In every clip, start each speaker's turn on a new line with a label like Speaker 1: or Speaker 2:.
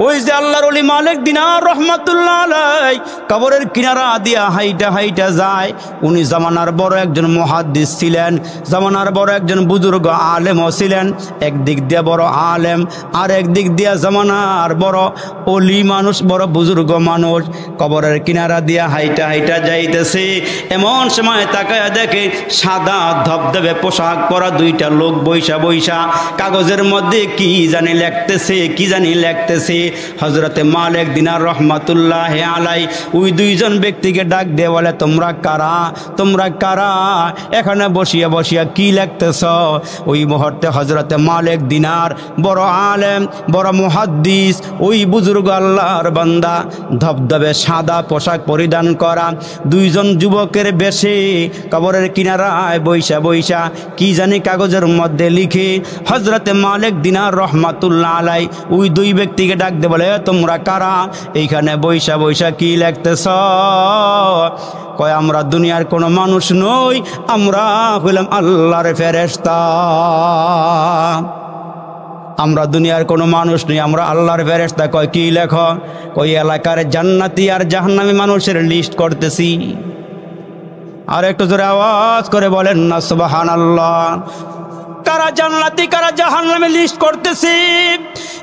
Speaker 1: ওই যে আল্লাহর ওলি মালিক দিনার রহমাতুল্লাহ আলাই কবরের কিনারা দিয়া হাইটা হাইটা যায়। উনি জামানার বড় একজন মুহাদ্দিস ছিলেন, জামানার বড় একজন বুজুর্গ আলেমও ছিলেন। একদিক দিয়ে বড় আলেম, আর একদিক দিয়ে জামানার বড় ওলি মানুষ, বড় বুজুর্গ মানুষ। কবরের কিনারা দিয়া হাইটা হাইটা যাইতেছে, এমন সময় তাকায় দেখে সাদা ধবধবে পোশাক পরা দুইটা লোক বৈশা বৈশা কাগজের মধ্যে কি জানি লিখতেছে, কি জানি লিখতেছে। হযরতে মালিক দিনার রহমাতুল্লাহ আলাই ওই দুইজন ব্যক্তিকে ডাক দিয়ে বলে, তোমরা কারা, তোমরা কারা, এখানে বসিয়া বসিয়া কি লিখতেছ? ওই মুহূর্তে হযরতে মালিক দিনার বড় আলেম, বড় মুহাদ্দিস, ওই বুজুর্গ আল্লাহর বান্দা ধবধবে সাদা পোশাক পরিধান করা দুইজন যুবকের বেশে কবরের কিনারায় বৈশা বৈশা কি জানি কাগজের মধ্যে লিখে হযরতে মালিক দিনার রহমাতুল্লাহ আলাই ওই দুই ব্যক্তিকে ডাক দিয়ে বলে, তোমরা কারা, এইখানে বৈশা বৈশা কি লিখতেছ? কয়, আমরা দুনিয়ার কোনো মানুষ নই, আমরা হইলাম আল্লাহর ফেরেশতা। আমরা দুনিয়ার কোনো মানুষ নই, আমরা আল্লাহর ফেরেশতা। কয়, কি লেখো? কই, এলাকার জান্নাতি আর জাহান্নামী মানুষের লিস্ট করতেছি। আর একটু জোরে আওয়াজ করে বলেন না সুবহানাল্লাহ। কারা জান্নাতি কারা জাহান্নামী লিস্ট করতেছি।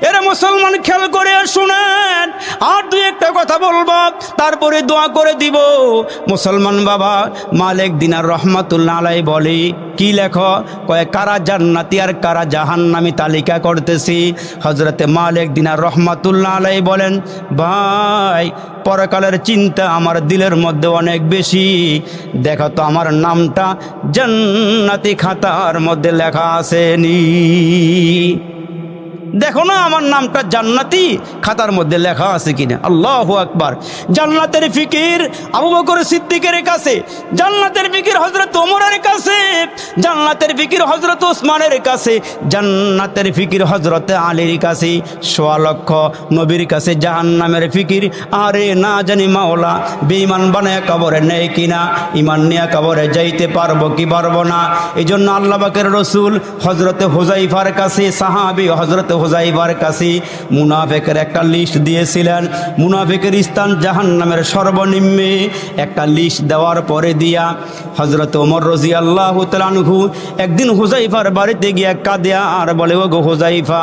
Speaker 1: এরা মুসলমান খেয়াল করে শুনেন, আর দুই একটা কথা বলবো, তারপরে দোয়া করে দিব। মুসলমান বাবা, মালিক দিনার রহমাতুল্লাহ আলাই বলে, কি লেখো? কয়, কারা জান্নাতি আর কারা জাহান্নামী তালিকা করতেছি। হযরতে মালিক দিনার রহমাতুল্লাহ আলাই বলেন, ভাই, পরকালের চিন্তা আমার দিলের মধ্যে অনেক বেশি। দেখো তো আমার নামটা জান্নাতি খাতার মধ্যে লেখা আসেনি। দেখো না আমার নামটা জান্নাতি খাতার মধ্যে লেখা আছে কিনা। আল্লাহু আকবার। জান্নাতের ফিকির আবু বকর সিদ্দিকের কাছে, জান্নাতের ফিকির হযরত ওমরের কাছে, জান্নাতের ফিকির হযরত ওসমানের কাছে, জান্নাতের ফিকির হযরত আলীর কাছে, সোয়া লক্ষ নবীর কাছে জাহান্নামের ফিকির। আরে না জানি মাওলা বেঈমান বানায় কবরে নেয় কিনা, ঈমান নিয়ে কবরে যাইতে পারবো কি পারবো না। এই জন্য আল্লাহ পাকের রাসূল হযরত হুযায়ফার কাছে, সাহাবী হযরত হুযায়ফার কাছে মুনাফিকের একটা লিস্ট দিয়েছিলেন। মুনাফিকের স্থান জাহান্নামের সর্বনিম্নে একটা লিস্ট দেওয়ার পরে দিয়া হযরত ওমর রাদিয়াল্লাহু তাআলা আনহু একদিন হুযায়ফার বাড়িতে গিয়ে কাঁদে আর বলে, ও গো হুযায়ফা,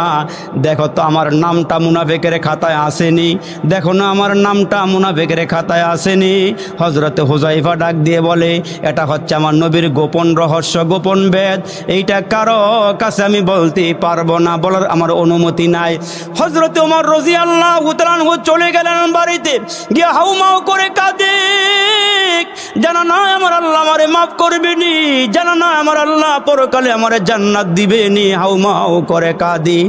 Speaker 1: দেখো তো আমার নামটা মুনাফিকের খাতায় আসেনি, দেখো না আমার নামটা মুনাফিকের খাতায় আসেনি। হযরত হুযায়ফা ডাক দিয়ে বলে, এটা হচ্ছে আমার নবীর গোপন রহস্য, গোপন বেদ, এইটা কারো কাছে আমি বলতে পারবো না, বলার আমার অনুমতি নাই। হযরত ওমর রাদিয়াল্লাহু তাআলা আনহু চলে গেলেন বাড়িতে, গিয়ে হাউমাউ করে কাঁদে, জানা না আমার আল্লাহ আমারে মাফ করবেনি, জানা না আমার আল্লাহ পরকালে আমারে জান্নাত দিবেনি, হাউমাউ করে কাঁদি।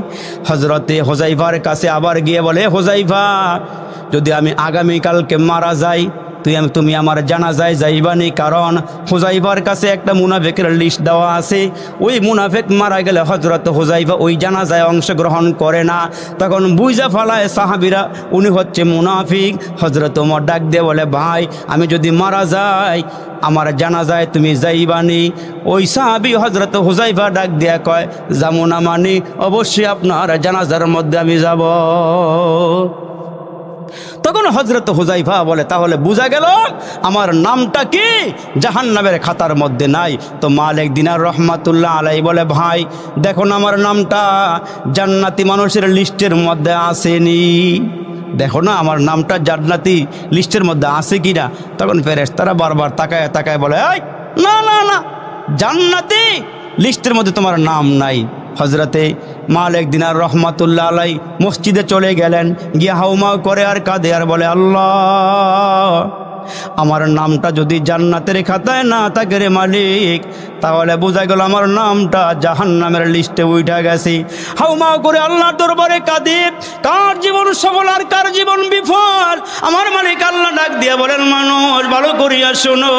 Speaker 1: হযরতে হুযায়ফার কাছে আবার গিয়ে বলে, হুযায়ফা, যদি আমি আগামীকালকে মারা যাই তুমি আমার জানাজায় যাইবানি। কারণ হুযায়ফার কাছে একটা মুনাফিকের লিস্ট দেওয়া আছে, ওই মুনাফিক মারা গেলে হযরত হুযায়ফা ওই জানাজায় অংশগ্রহণ করে না। তখন বুঝা ফেলায় সাহাবীরা উনি হচ্ছে মুনাফিক। হযরত ওমর ডাক দিয়ে বলে, ভাই, আমি যদি মারা যাই আমার জানাজায় তুমি যাইবানি। ওই সাহাবী হযরত হুযায়ফা ডাক দিয়া কয়, যাবো না মানি, অবশ্যই আপনার জানাজার মধ্যে আমি যাব। তখন হযরত হুযায়ফা বলে, তাহলে বোঝা গেল আমার নামটা কি জাহান্নামের খাতার মধ্যে নাই। তো মালিক দিনার রহমাতুল্লাহ আলাই বলে, ভাই, দেখো না আমার নামটা জান্নাতি মানুষের লিস্টের মধ্যে আসেনি, দেখো না আমার নামটা জান্নাতি লিস্টের মধ্যে আছে কিনা। তখন ফেরেশতারা বারবার তাকায় তাকায় বলে, এই না না না, জান্নাতি লিস্টের মধ্যে তোমার নাম নাই। হযরতে মালিক দিনার রহমাতুল্লাহ আলাই মসজিদে চলে গেলেন, গিয়ে হাউমাউ করে আর কাঁদে আর বলে, আল্লাহ, আমার নামটা যদি জান্নাতের খাতায় না থাকে রে মালিক, তাহলে বোঝা গেল আমার নামটা জাহান্নামের লিস্টে উঠা গেছে। হাউমাউ করে আল্লাহর দরবারে কাঁদে, কার জীবন সফল আর কার জীবন বিফল। আমার মালিক আল্লাহ ডাক দিয়ে বলেন, মানুষ ভালো করিয়া শোনো,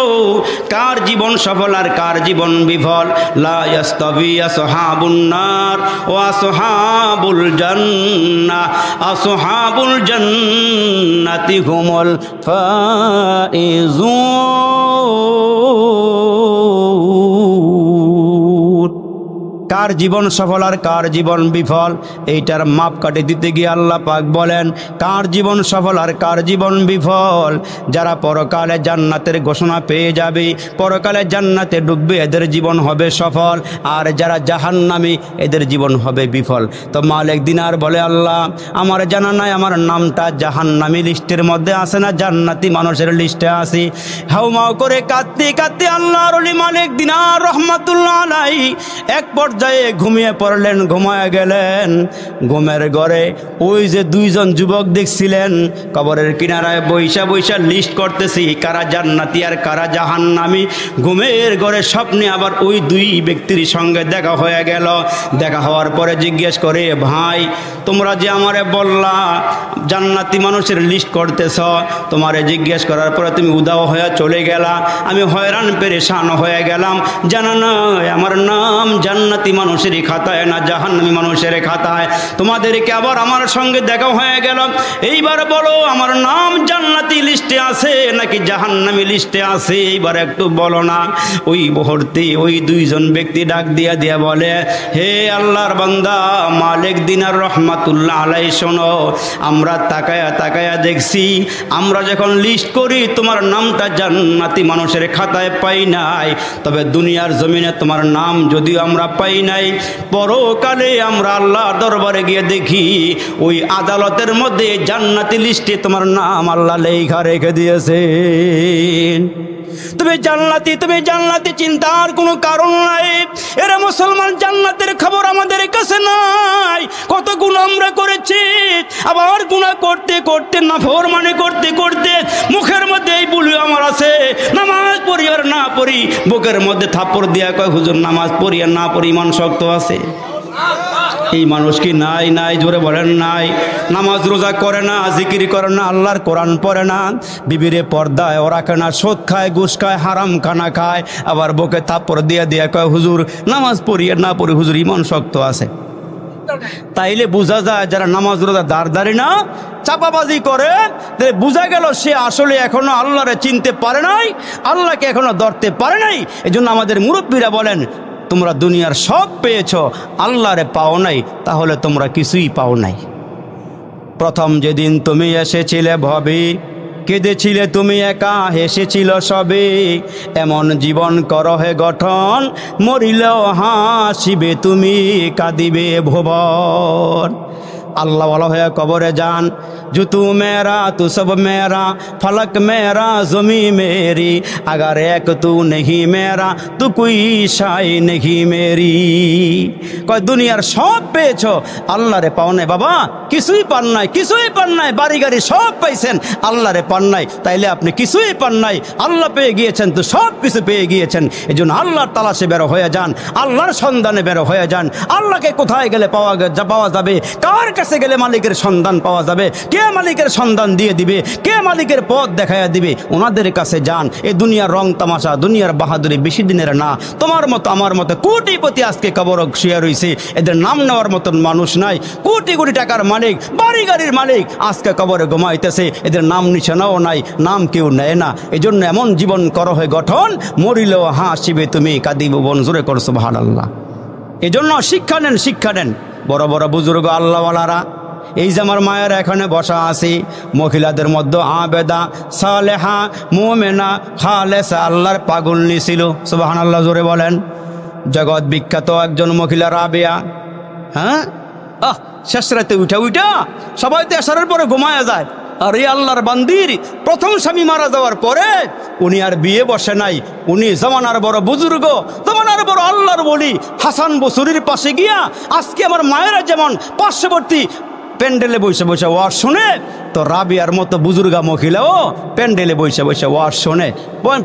Speaker 1: কার জীবন সফল আর কার জীবন বিফল। লা ইয়াস্তাবি আসহাবুন নার ওয়া আসহাবুল জান্নাহ, আসহাবুল জান্নাতি হুমুল ফাইজুন। কার জীবন সফল আর কার জীবন বিফল, এইটার মাপকাঠি দিতে গিয়ে আল্লাহ পাক বলেন কার জীবন সফল আর কার জীবন বিফল। যারা পরকালে জান্নাতের ঘোষণা পেয়ে যাবে, পরকালে জান্নাতে ঢুকবে, এদের জীবন হবে সফল, আর যারা জাহান্নামী এদের জীবন হবে বিফল। তো মালিক দিনার বলে আল্লাহ আমার জানা নাই আমার নামটা জাহান্নামী লিস্টের মধ্যে আছে না জান্নাতি মানুষের লিস্টে আছে। হাউমাউ করে কাঁদতে কাঁদতে আল্লাহর ওলি মালিক দিনার রহমাতুল্লাহ আলাইহি এক পর্যায়ে ঘুমিয়ে পড়লেন, ঘুমায় গেলেন। ঘুমের ঘরে ওই যে দুইজন যুবক দেখছিলেন কবরের কিনারায় বৈশা বৈশা লিস্ট করতেছি কারা জান্নাতি আর কারা জাহান্নামী। ঘুমের ঘরে স্বপ্নে আবার ওই দুই ব্যক্তির সঙ্গে দেখা হয়ে গেল। দেখা হওয়ার পরে জিজ্ঞেস করে ভাই তোমরা যে আমারে বললা জান্নাতি মানুষের লিস্ট করতেছ, তোমারে জিজ্ঞেস করার পরে তুমি উদাও হয়ে চলে গেলা, আমি হয়রান পেরেশান হয়ে গেলাম। জানা নয় আমার নাম জান্নাতি মানুষেরই খাতায় না জাহান্নামী মানুষের খাতায়। তোমাদেরকে আবার আমার সঙ্গে দেখা হয়ে গেল, এইবার বলো আমার নাম জান্নাতি লিস্টে আছে নাকি জাহান্নামী লিস্টে আছে, এইবার একটু বলো না। ওই মুহূর্তে ওই দুইজন ব্যক্তি ডাক দিয়া দিয়া বলে হে আল্লাহর বান্দা মালিক দিনার রহমাতুল্লাহ আলাইহি শোনো, আমরা তাকায়া তাকায়া দেখছি আমরা যখন লিস্ট করি তোমার নামটা জান্নাতি মানুষের খাতায় পাই নাই, তবে দুনিয়ার জমিনে তোমার নাম যদিও আমরা পাই নাই, পরকালে আমরা আল্লাহর দরবারে গিয়ে দেখি ওই আদালতের মধ্যে জান্নাতি লিস্টে তোমার নাম আল্লাহ লেখা রেখে দিয়েছেন। তুমি জান্নাতি চিন্তার কোনো কারণ নাই। এরা মুসলমান জান্নাতের খবর আমাদের কাছে নাই। কত গুনাহ আমরা করেছি, আবার গুনাহ করতে করতে নাফরমানি করতে করতে মুখের মধ্যে এই বুলি আমার আছে নামাজ পড়ি আর না পড়ি, বুকের মধ্যে থাপ্পড় দিয়া কয় হুজুর নামাজ পড়ি আর না পড়ি ইমান শক্ত আছে। এই মানুষ কি নাই? নাই, জোরে বলেন নাই। নামাজ রোজা করে না, জিকির করে না, আল্লাহর কোরআন পড়ে না, বিবিরে পর্দায় ওরা কেনা, সুদ খায়, ঘুষ খায়, হারাম খানা খায়, আবার বুকে থাপ্পড় দিয়ে দিয়ে কয় হুজুর নামাজ পড়ি আর না পড়ি হুজুর ইমান শক্ত আছে। তাইলে বোঝা যায় যারা নামাজ রোজা দাঁড় না চাপাবাজি করে, বোঝা গেল সে আসলে এখনো আল্লাহরে চিনতে পারে নাই, আল্লাহকে এখনো ধরতে পারে নাই। এই জন্য আমাদের মুরব্বীরা বলেন তোমরা দুনিয়ার সব পেয়েছ, আল্লাহরে পাও নাই, তাহলে তোমরা কিছুই পাও নাই। প্রথম যেদিন তুমি এসেছিলে ভবে, কেঁদেছিলে তুমি একা, হেসেছিল সবে, এমন জীবন করো হে গঠন, মরিলেও হাসিবে তুমি, কাঁদিবে ভুবন। আল্লাহ वाला है कब्र जान जो तू मेरा तू सब मेरा, फलक मेरा ज़मी मेरी, अगर एक तू नहीं मेरा तू कोई शाय नहीं मेरी। কয় দুনিয়ার সব পেয়েছো, আল্লাহরে পাও নাই বাবা, কিছুই পান নাই, কিছুই পান নাই, বাড়ি গাড়ি সব পাইছেন, আল্লাহরে পান নাই, তাইলে আপনি কিছুই পান নাই। আল্লাহ পেয়ে গিয়েছেন তো সব কিছু পেয়ে গিয়েছেন। এই জন্য আল্লাহর তালাশে বেরো হয়ে যান, আল্লাহর সন্ধানে বেরো হয়ে যান। আল্লাহকে কোথায় গেলে পাওয়া যাবে, কার কাছে গেলে মালিকের সন্ধান পাওয়া যাবে, কে মালিকের সন্ধান দিয়ে দিবে, কে মালিকের পথ দেখাইয়া দিবে, ওনাদের কাছে যান। এই দুনিয়ার রং তামাশা, দুনিয়ার বাহাদুরি বেশি দিনের না। তোমার মতো আমার মতো কোটিপতি আজকে কবর শুয়ে রয়েছে, এদের নাম নেওয়ার মতন মানুষ নাই। কোটি কোটি টাকার মালিক, বাড়ি গাড়ির মালিক আজকে কবরে ঘুমাইতেছে, এদের নাম নিশানাও নাই, নাম কেউ নেয় না। এই জন্য এমন জীবন করো হয় গঠন, মরিলেও হাসিবে তুমি, কাঁদিব বন, জোরে করো সুবহানাল্লাহ। এই জন্য শিক্ষা নেন, শিক্ষা নেন বড় বড় বুজুর্গ আল্লাহওয়ালারা। এই যে আমার মায়ের এখানে বসা আছি, মহিলাদের মধ্যে আবেদা, সালেহা, মুমিনা, খালেসা, আল্লাহর পাগলনি ছিল, সুবহানাল্লাহ জোরে বলেন। জগৎ বিখ্যাত একজন মহিলা রাবেয়া, হ্যাঁ, শেষ রাতে উঠা সবাই তো এশারের পরে ঘুমায়া যায়। আর এই আল্লাহর বান্দির প্রথম স্বামী মারা যাওয়ার পরে উনি আর বিয়ে বসে নাই, উনি জমানার বড় বুজুর্গ, জমানার বড় আল্লাহর বলি হাসান বসরির পাশে গিয়া আজকে আমার মায়েরা যেমন পার্শ্ববর্তী প্যান্ডেলে বসে বসে ওয়াজ শুনে, তো রাবিয়ার মতো বুজুর্গা মহিলাও প্যান্ডেলে বসে বসে ওয়াজ শোনে,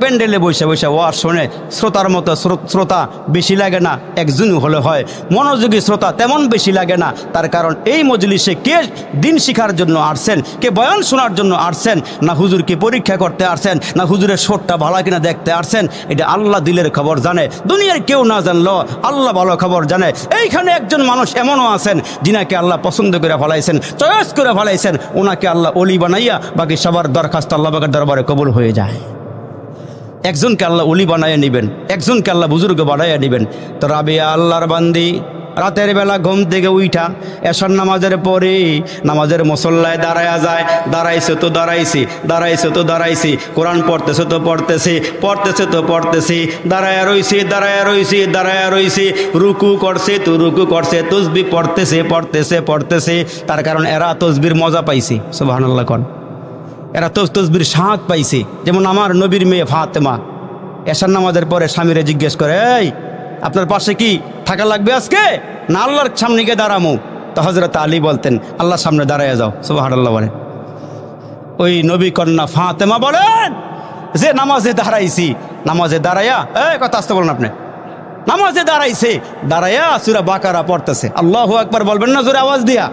Speaker 1: প্যান্ডেলে বসে বসে ওয়াজ শোনে। শ্রোতার মতো শ্রোতা বেশি লাগে না, একজন হলে হয়। মনোযোগী শ্রোতা তেমন বেশি লাগে না। তার কারণ এই মজলিসে কে দিন শিখার জন্য আসছেন, কে বয়ান শোনার জন্য আসছেন, না হুজুরকে পরীক্ষা করতে আসছেন, না হুজুরের শোরটা ভালো কিনা দেখতে আসছেন, এটা আল্লাহ দিলের খবর জানে। দুনিয়ার কেউ না জানলো আল্লাহ ভালো খবর জানে। এইখানে একজন মানুষ এমনও আছেন যিনাকে আল্লাহ পছন্দ করে ফেলাইছেন, চয়েস করে ফেলাইছেন, ওনাকে আল্লাহ অলি বানাইয়া বাকি সবার দরখাস্ত আল্লাহ পাকের দরবারে কবুল হয়ে যায়। একজনকে আল্লাহ ওলি বানাইয়া নেবেন, একজনকে আল্লাহ বুজুর্গ বানাইয়া নেবেন। তো রাবিয়া আল্লাহর বান্দি রাতের বেলা ঘুম থেকে উঠা এশার নামাজের পরে নামাজের মুসল্লায় দাঁড়ায়া যায়, দাঁড়াইছে তো দাঁড়াইছি, দাঁড়াইছে তো দাঁড়াইছি, কোরআন পড়তেছে তো পড়তেছি, পড়তেছে তো পড়তেছি, দাঁড়ায়া রইছি, দাঁড়ায়া রইছি, দাঁড়ায়া রইছি, রুকু করছে তো রুকু করছে, তসবিহ পড়তেছে পড়তেছে পড়তেছে। তার কারণ এরা তসবির মজা পাইছে, সুবহানাল্লাহ কোন, এরা তসবির স্বাদ পাইছে। যেমন আমার নবীর মেয়ে ফাতেমা এশার নামাজের পরে স্বামীরে জিজ্ঞেস করে, এই আপনার পাশে কি থাকা লাগবে আজকে, না আল্লাহর সামনে গিয়ে দাঁড়ামো? তো হযরত আলী বলতেন, আল্লাহর সামনে দাঁড়াইয়া যাও, সুবহানাল্লাহ বলে। ওই নবী কন্যা ফাতেমা বলেন যে নামাজে দাঁড়াইছি, নামাজে দাঁড়াইয়া, কথা আসতে বলেন আপনি, নামাজে দাঁড়াইছে, দাঁড়াইয়া সূরা বাকারা পড়তেছে। আল্লাহু আকবার বলবেন না জোরে আওয়াজ দিয়া?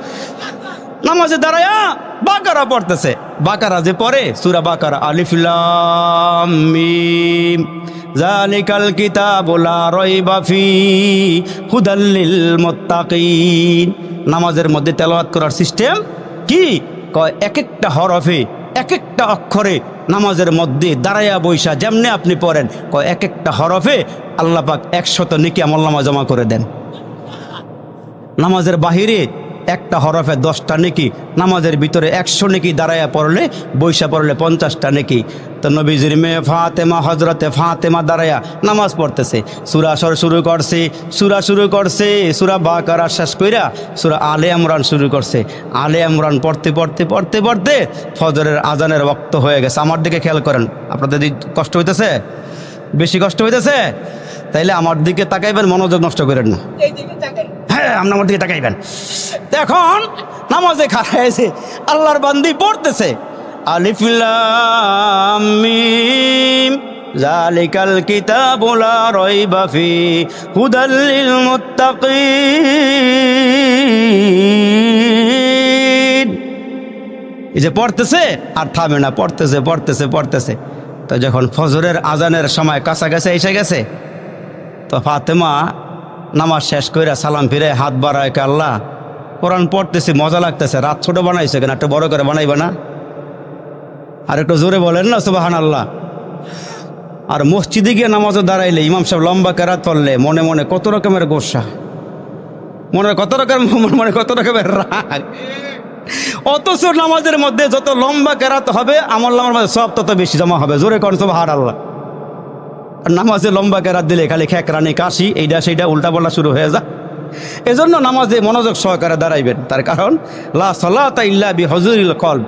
Speaker 1: নামাজে দাঁড়াইয়া বাকারা পড়তেছে। বাকারা যে পড়ে, সূরা বাকারা, আলিফ লাম মিম যালিকাল কিতাবু লা রাইবা ফীহি হুদাল লিল মুত্তাকিন। নামাজের মধ্যে তেলাওয়াত করার সিস্টেম কি? কয় এক একটা হরফে, এক একটা অক্ষরে নামাজের মধ্যে দাঁড়াইয়া বৈশা যেমনি আপনি পড়েন, কয় এক একটা হরফে আল্লাহ পাক 100 নেকি আমলনামা জমা করে দেন। নামাজের বাহিরে একটা হরফে 10টা নেকি, নামাজের ভিতরে 100 নেকি, দাঁড়াইয়া পড়লে বৈশা পড়লে 50টা নেকি। তো নবীজির মেয়ে ফাতেমা, হজরতে ফাতেমা দাঁড়াইয়া নামাজ পড়তেছে, সূরা শুরু করছে, সূরা শুরু করছে, সূরা বাকারা শেষ কইরা সূরা আলে ইমরান শুরু করছে। আলে ইমরান পড়তে পড়তে পড়তে পড়তে ফজরের আজানের ওয়াক্ত হয়ে গেছে। আমার দিকে খেয়াল করেন, আপনাদের কষ্ট হইতেছে, বেশি কষ্ট হইতেছে? তাইলে আমার দিকে তাকাইবেন, মনোযোগ নষ্ট করেন না। হ্যাঁ, আপনি আমার দিকে তাকাইবেন। এখন নামাজে খাড়াইছে, আল্লাহর বান্দি পড়তেছে, আলিফ লাম মিম যালিকাল কিতাবু লা রাইবা ফীহি হুদাল লিল মুত্তাকিন। এই যে পড়তেছে আর থামে না, পড়তেছে পড়তেছে পড়তেছে। তো যখন ফজরের আজানের সময় কাছাকাছি এসে গেছে, তো ফাতেমা নামাজ শেষ করে সালাম ফিরে হাত বাড়ায়, আল্লাহ কোরআন পড়তেছি, মজা লাগতেছে, রাত ছোট বানাইছে কেন, একটু বড় করে বানাইবে না? আর একটু জোরে বলেন না সুবহানাল্লাহ। আর মসজিদে গিয়ে নামাজে দাঁড়াইলে ইমাম সাহেব লম্বা কেরাত পড়লে মনে মনে কত রকমের গোসা, মনে কত রকমের রাগ। অথচ নামাজের মধ্যে যত লম্বা কেরাত হবে আমলনামার মধ্যে সব তত বেশি জমা হবে। জোরে করেন সুবহানাল্লাহ। আর নামাজে লম্বা কেরাত দিলে খালি খেকরানি, কাশি, এইটা সেইটা উল্টা পাল্টা শুরু হয়ে যায়। এজন্য নামাজে মনোযোগ সহকারে দাঁড়াইবেন। তার কারণ লা সালাতা ইল্লা বিহুজুরিল কলব,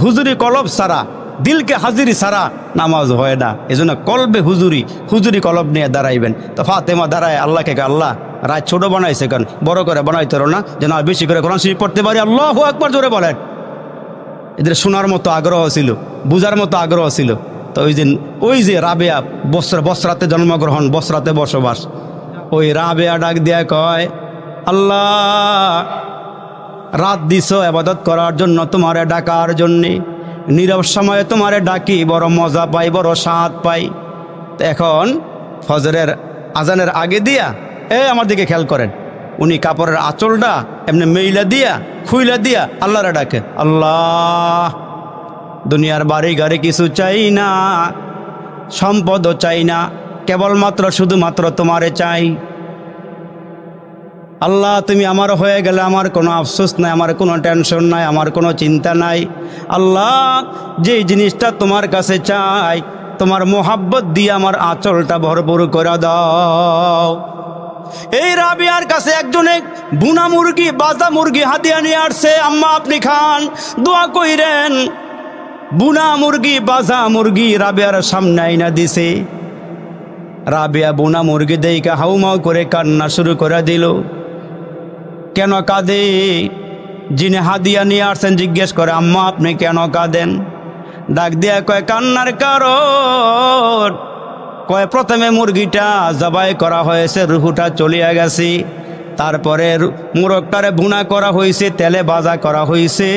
Speaker 1: হুজুরি কলব সারা, দিলকে হাজিরি সারা নামাজ হয় না। এজন্য কলবে হুজুরি কলব নিয়ে দাঁড়াইবেন। তো ফাতেমা দাঁড়ায় আল্লাহকে, আল্লাহ রাত ছোট বানাইছে কেন, বড় করে বানাইতে না, যেন আর বেশি করে কোরআন শরীফ পড়তে পারি। আল্লাহু আকবার জোরে বলেন। এদের শোনার মতো আগ্রহ ছিল, বুঝার মতো আগ্রহ ছিল। তো ওই যে রাবেয়া বসরাতে জন্মগ্রহণ, বসরাতে বসবাস, ওই রাবেয়া ডাক দিয়া কয়, আল্লাহ রাত দিছ ইবাদত করার জন্য, তোমারে ডাকার জন্যে, নীরব সময়ে তোমারে ডাকি, বড় মজা পাই, বড় স্বাদ পাই। তো এখন ফজরের আজানের আগে দিয়া, আমার দিকে খেয়াল করেন, উনি কাপড়ের আঁচলটা এমনি মেইলা দিয়া খুইলা দিয়া আল্লাহরে ডাকে, আল্লাহ দুনিয়ার বাড়ি গাড়ি কিছু চাই না, সম্পদও চাই না, কেবলমাত্র শুধুমাত্র তোমারে চাই। আল্লাহ তুমি আমার হয়ে গেলে আমার কোনো আফসোস নাই, আমার কোনো টেনশন নাই, আমার কোনো চিন্তা নাই। আল্লাহ যেই জিনিসটা তোমার কাছে চাই, তোমার মোহাব্বত দিয়ে আমার আঁচলটা ভরপুর করে দাও। এই রাবিয়ার কাছে একজনে বুনা মুরগি, বাজা মুরগি হাদিয়া নিয়ে আসছে, আম্মা আপনি খান, দোয়া কইরেন। বুনা মুরগি, বাজা মুরগি রাবিয়ার সামনে আইনা দিছে। রাবিয়া বুনা মুরগি দেইকা হাউমাউ করে কান্না শুরু করে দিল। কেন কাঁদে? যিনি হাদিয়া নিয়ে আসছেন জিজ্ঞেস করে, আম্মা আপনি কেন কাঁদেন? ডাক দিয়া কয়, কান্নার কারণ কয় প্রথমে মুরগিটা জবাই করা হয়েছে, রুহুটা চলিয়া গেছে, তারপরে মোরগটারে ভুনা করা হয়েছে, তেলে ভাজা করা হয়েছে।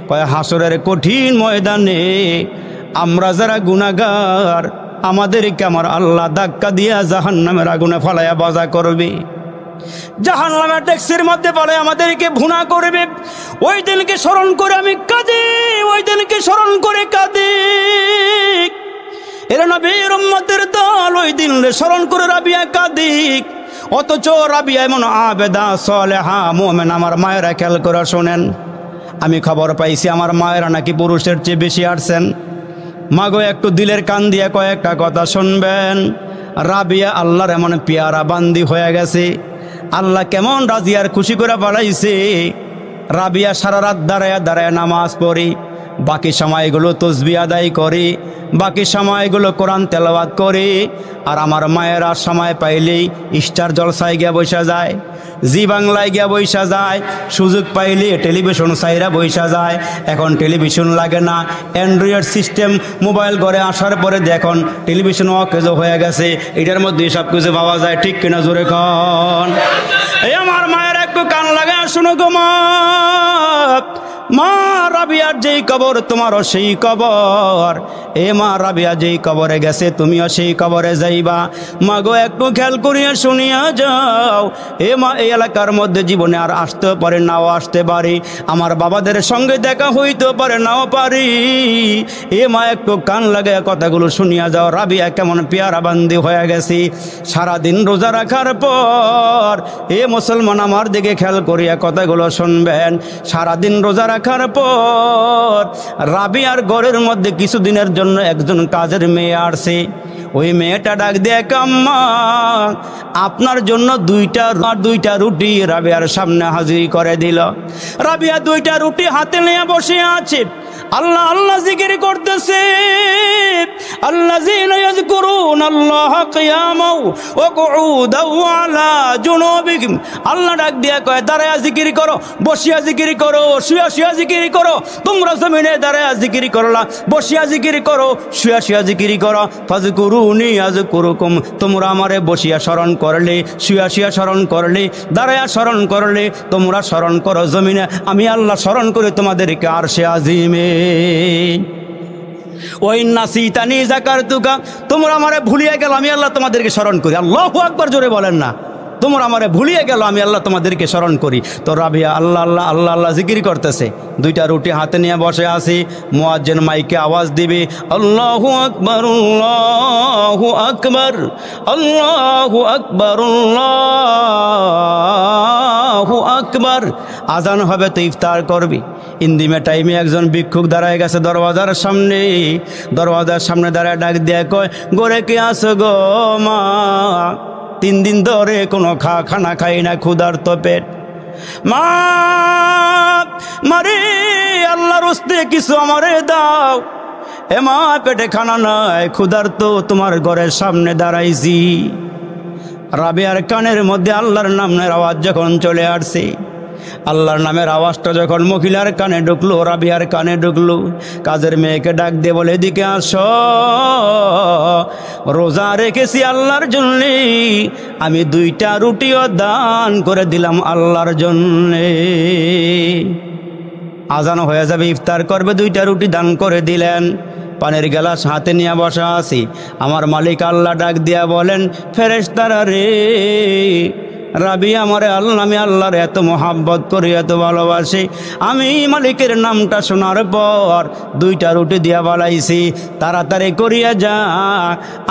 Speaker 1: কয় হাসরের কঠিন ময়দানে আমরা যারা গুনাহগার, আমাদেরকে আমার আল্লাহ ধাক্কা দিয়া জাহান্নামের আগুনে ফলাইয়া ভাজা করবে, জাহান্নামের ট্যাক্সির মধ্যে পড়ে আমাদেরকে ভুনা করবে। ওই দিনকে স্মরণ করে আমি কাঁদি, ওই দিনকে স্মরণ করে কাঁদি। এরা নবীর উম্মতের দল ওই দিন স্মরণ করে রাবিয়া কাদিক, অথচ রাবিয়া এমন আবেদা সালেহা মুমিন। আমার মায়েরা খেয়াল করে শোনেন, আমি খবর পাইছি আমার মায়েরা নাকি পুরুষের চেয়ে বেশি আসছেন। মাগো একটু দিলের কান দিয়ে কয়েকটা কথা শুনবেন। রাবিয়া আল্লাহর এমন পেয়ারা বান্দি হয়ে গেছে, আল্লাহ কেমন রাজি আর খুশি করে বাড়াইছে। রাবিয়া সারা রাত দাঁড়ায় দাঁড়ায় নামাজ পড়ি, বাকি সময়গুলো তসবিহ আদায় করি, বাকি সময়গুলো কোরআন তেলাওয়াত করি। আর আমার মায়েরা সময় পাইলেই স্টার জলসায় গিয়া বৈশা যায়, জি বাংলায় গিয়া বৈশা যায়, সুযোগ পাইলে টেলিভিশন সাইরা বৈশা যায়। এখন টেলিভিশন লাগে না, অ্যান্ড্রয়েড সিস্টেম মোবাইল ঘরে আসার পরে দেখুন টেলিভিশন অকেজো হয়ে গেছে, এটার মধ্যে সব কিছু পাওয়া যায়। ঠিক কিনা জোরে কন? এই আমার মায়ের একটু কান লাগা শুনো গো মা, মা রাবিয়ার যেই কবর তোমারও সেই কবর। এ মা রাবিয়া যেই কবরে গেছে তুমিও সেই কবরে যাইবা। মা গো একটু খেয়াল করিয়া শুনিয়া যাও। এ মা এই এলাকার মধ্যে জীবনে আর আসতে পারে নাও আসতে পারি, আমার বাবাদের সঙ্গে দেখা হইতে পারে নাও পারি। এ মা একটু কান লাগে কথাগুলো শুনিয়া যাও। রাবিয়া কেমন পেয়ারা বান্দি হয়ে গেছি সারাদিন রোজা রাখার পর। এ মুসলমান আমার দিকে খেয়াল করিয়া কথাগুলো শুনবেন। সারাদিন রোজা রাখার পর রাবিয়ার ঘরের মধ্যে কিছুদিনের জন্য একজন কাজের মেয়ে আসছে। ওই মেয়েটা ডাক দিয়ে, আম্মা আপনার জন্য দুইটা রুটি রাবিয়ার সামনে হাজির করে দিল। রাবিয়া দুইটা রুটি হাতে নিয়ে বসে আছে, আল্লাহ আল্লাহ জিকির করতেছে। আল্লাযীনা ইয়াযকুরুনাল্লাহা কিয়ামান ওয়া কুউদান ওয়া আলা জুনুবিহিম। আল্লাহ ডাক দিয়া কয়, দাঁড়ায়া জিকির করো, বসিয়া জিকির করো, শুয়া শুয়া জিকির করো। তোমরা জমিনে দাঁড়ায়া জিকির করলা, বসিয়া জিকির করো, শুয়া শুয়া জিকির করো। ফাযকুরুনি আযকুরুকুম। তোমরা আমারে বসিয়া স্মরণ করলে, শুয়া শুয়া স্মরণ করলে, দাঁড়ায়া স্মরণ করলে, তোমরা স্মরণ করো জমিনে, আমি আল্লাহ স্মরণ করে তোমাদেরকে আরশে আজিমে। ওই নাসিতানি যাকারতুকা, তোমরা আমারে ভুলিয়ে গেল, আমি আল্লাহ তোমাদেরকে স্মরণ করি। আল্লাহু আকবার জোরে বলেন না। তোমরা আমারে ভুলিয়ে গেল, আমি আল্লাহ তোমাদেরকে স্মরণ করি। তো রাবিয়া আল্লাহ আল্লাহ আল্লাহ আল্লাহ জিকির করতেছে, দুইটা রুটি হাতে নিয়ে বসে আছি। মুয়াজ্জিন মাইকে আওয়াজ দিবে, আল্লাহু আকবার আল্লাহু আকবার আল্লাহু আকবার আল্লাহু আকবার। আজান হবে তো ইফতার করবি। ইন্দিমে টাইমে একজন ভিক্ষুক দাঁড়ায় গেছে দরওয়াজার সামনে। দরওয়াজার সামনে দাঁড়ায় ডাক দিয়ে কয়, গোরে কে আসো গো মা, 3 দিন ধরে কোনো খানা খাই না, ক্ষুধার্ত পেট। মা মারে আল্লাহর হস্তে কিছু আমারে দাও। এ মা পেটে খানা নাই, ক্ষুধার্ত, তোমার ঘরের সামনে দাঁড়াইছি। রাবিয়ার কানের মধ্যে আল্লাহর নামের আওয়াজ যখন চলে আসছে, আল্লাহর নামের আওয়াজটা যখন মহিলার কানে ঢুকলো, রাবিয়ার কানে ঢুকলো, কাজের মেয়েকে ডাক দিয়ে বলে, এদিকে আসো, রোজা রেখেছি আল্লাহর জন্যে, আমি 2টা রুটিও দান করে দিলাম আল্লাহর জন্যে। আজান হয়ে যাবে, ইফতার করবে, 2টা রুটি দান করে দিলেন। পানির গ্লাস হাতে নিয়ে বসা আছি। আমার মালিক আল্লাহ ডাক দিয়া বলেন, ফেরেশতারা রে, রাবিয়া আমারে আল্লাহ, আমি আল্লাহর এত মোহাব্বত করি, এত ভালোবাসি। আমি মালিকের নামটা শোনার পর 2টা রুটি দিয়া বলাইছি, তাড়াতাড়ি করিয়া যা,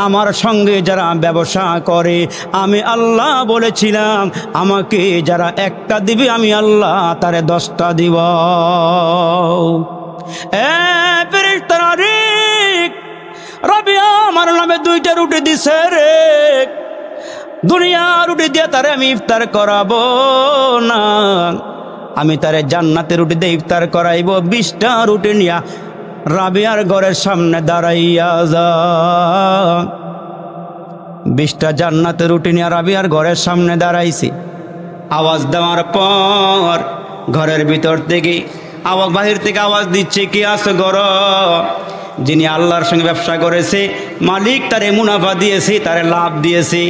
Speaker 1: আমার সঙ্গে যারা ব্যবসা করে, আমি আল্লাহ বলেছিলাম আমাকে যারা 1টা দিবে আমি আল্লাহ তারে 10টা দিব। ফেরেশতারা রে, রাবিয়া আমার নামে 2টা রুটি দিছে রে, দুনিয়া রুটি দিয়ে তারে আমি ইফতার করাবো না, আমি তারে জান্নাতে রুটি দিয়ে ইফতার করাইব। 20টা রুটি নিয়া রাবিয়ার ঘরের সামনে দাঁড়াইয়া যা। 20টা জান্নাতে রুটি নিয়া রাবিয়ার ঘরের সামনে দাঁড়াইছি। আওয়াজ দেওয়ার পর ঘরের ভিতর থেকে বাহির থেকে আওয়াজ দিচ্ছে, কি আছে ঘর? যিনি আল্লাহর সঙ্গে ব্যবসা করেছে, মালিক তারে মুনাফা দিয়েছে, তারে লাভ দিয়েছে,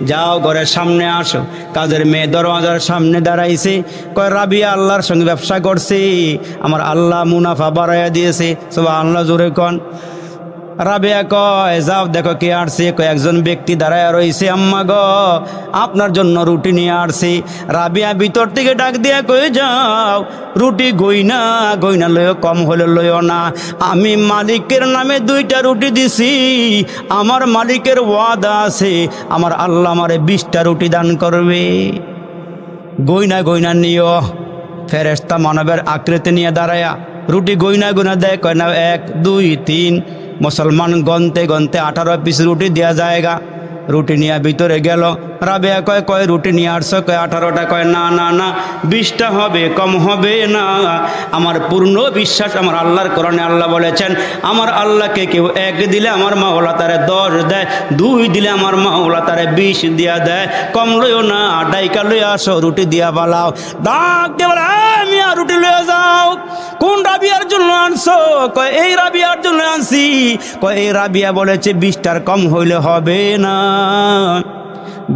Speaker 1: যাও ঘরের সামনে আসো। কাজের মেয়ে দরওয়াজার সামনে দাঁড়াইছে, কয় রাবিয়া আল্লাহর সঙ্গে ব্যবসা করছে, আমার আল্লাহ মুনাফা বাড়াইয়া দিয়েছে। সুবহানাল্লাহ জোরে কন। রাবিয়া কয় যাও দেখো কে আসছে। কয় একজন ব্যক্তি দাঁড়ায় রইছে আম্মা গো আপনার জন্য রুটি নিয়ে আসছি। রাবিয়া ভিতর থেকে ডাক দিয়া কয়ে যাও রুটি গইনা গইনা লইও, কম হলে লইও না। আমি মালিকের নামে 2টা রুটি দিছি, আমার মালিকের ওয়াদা আছে আমার আল্লাহ আমারে 20টা রুটি দান করবে। গইনা গইনা নিও। ফেরেশতা মানবের আকৃতি নিয়ে দাঁড়ায়া রুটি গইনা গইনা দেয়। কয় না 1 2 3। মুসলমান গনতে গনতে 18 পিস রুটি দেওয়া যায়গা। রুটি নিয়ে ভিতরে গেল। রাবিয়া কয় কয় রুটি নিয়ে আসছো? কয় 18টা। কয় না না না 20টা হবে, কম হবে না। আমার পূর্ণ বিশ্বাস আমার আল্লাহর কোরআনে আল্লাহ বলেছেন আমার আল্লাহকে কেউ 1 দিলে আমার মাওলা তারে 10 দেয়, 2 দিলে আমার মাওলা তারে 20 দিয়া দেয়। কম লইও না, ডাইকা লই আসো, রুটি দিয়া বালাও। ডাক দিয়ে বলে আমি আর রুটি লইয়া যাও। কোন রাবিয়ার জন্য আনছো? কয় এই রাবিয়ার জন্য আনছি। কয় এই রাবিয়া বলেছে 20টার কম হইলে হবে না,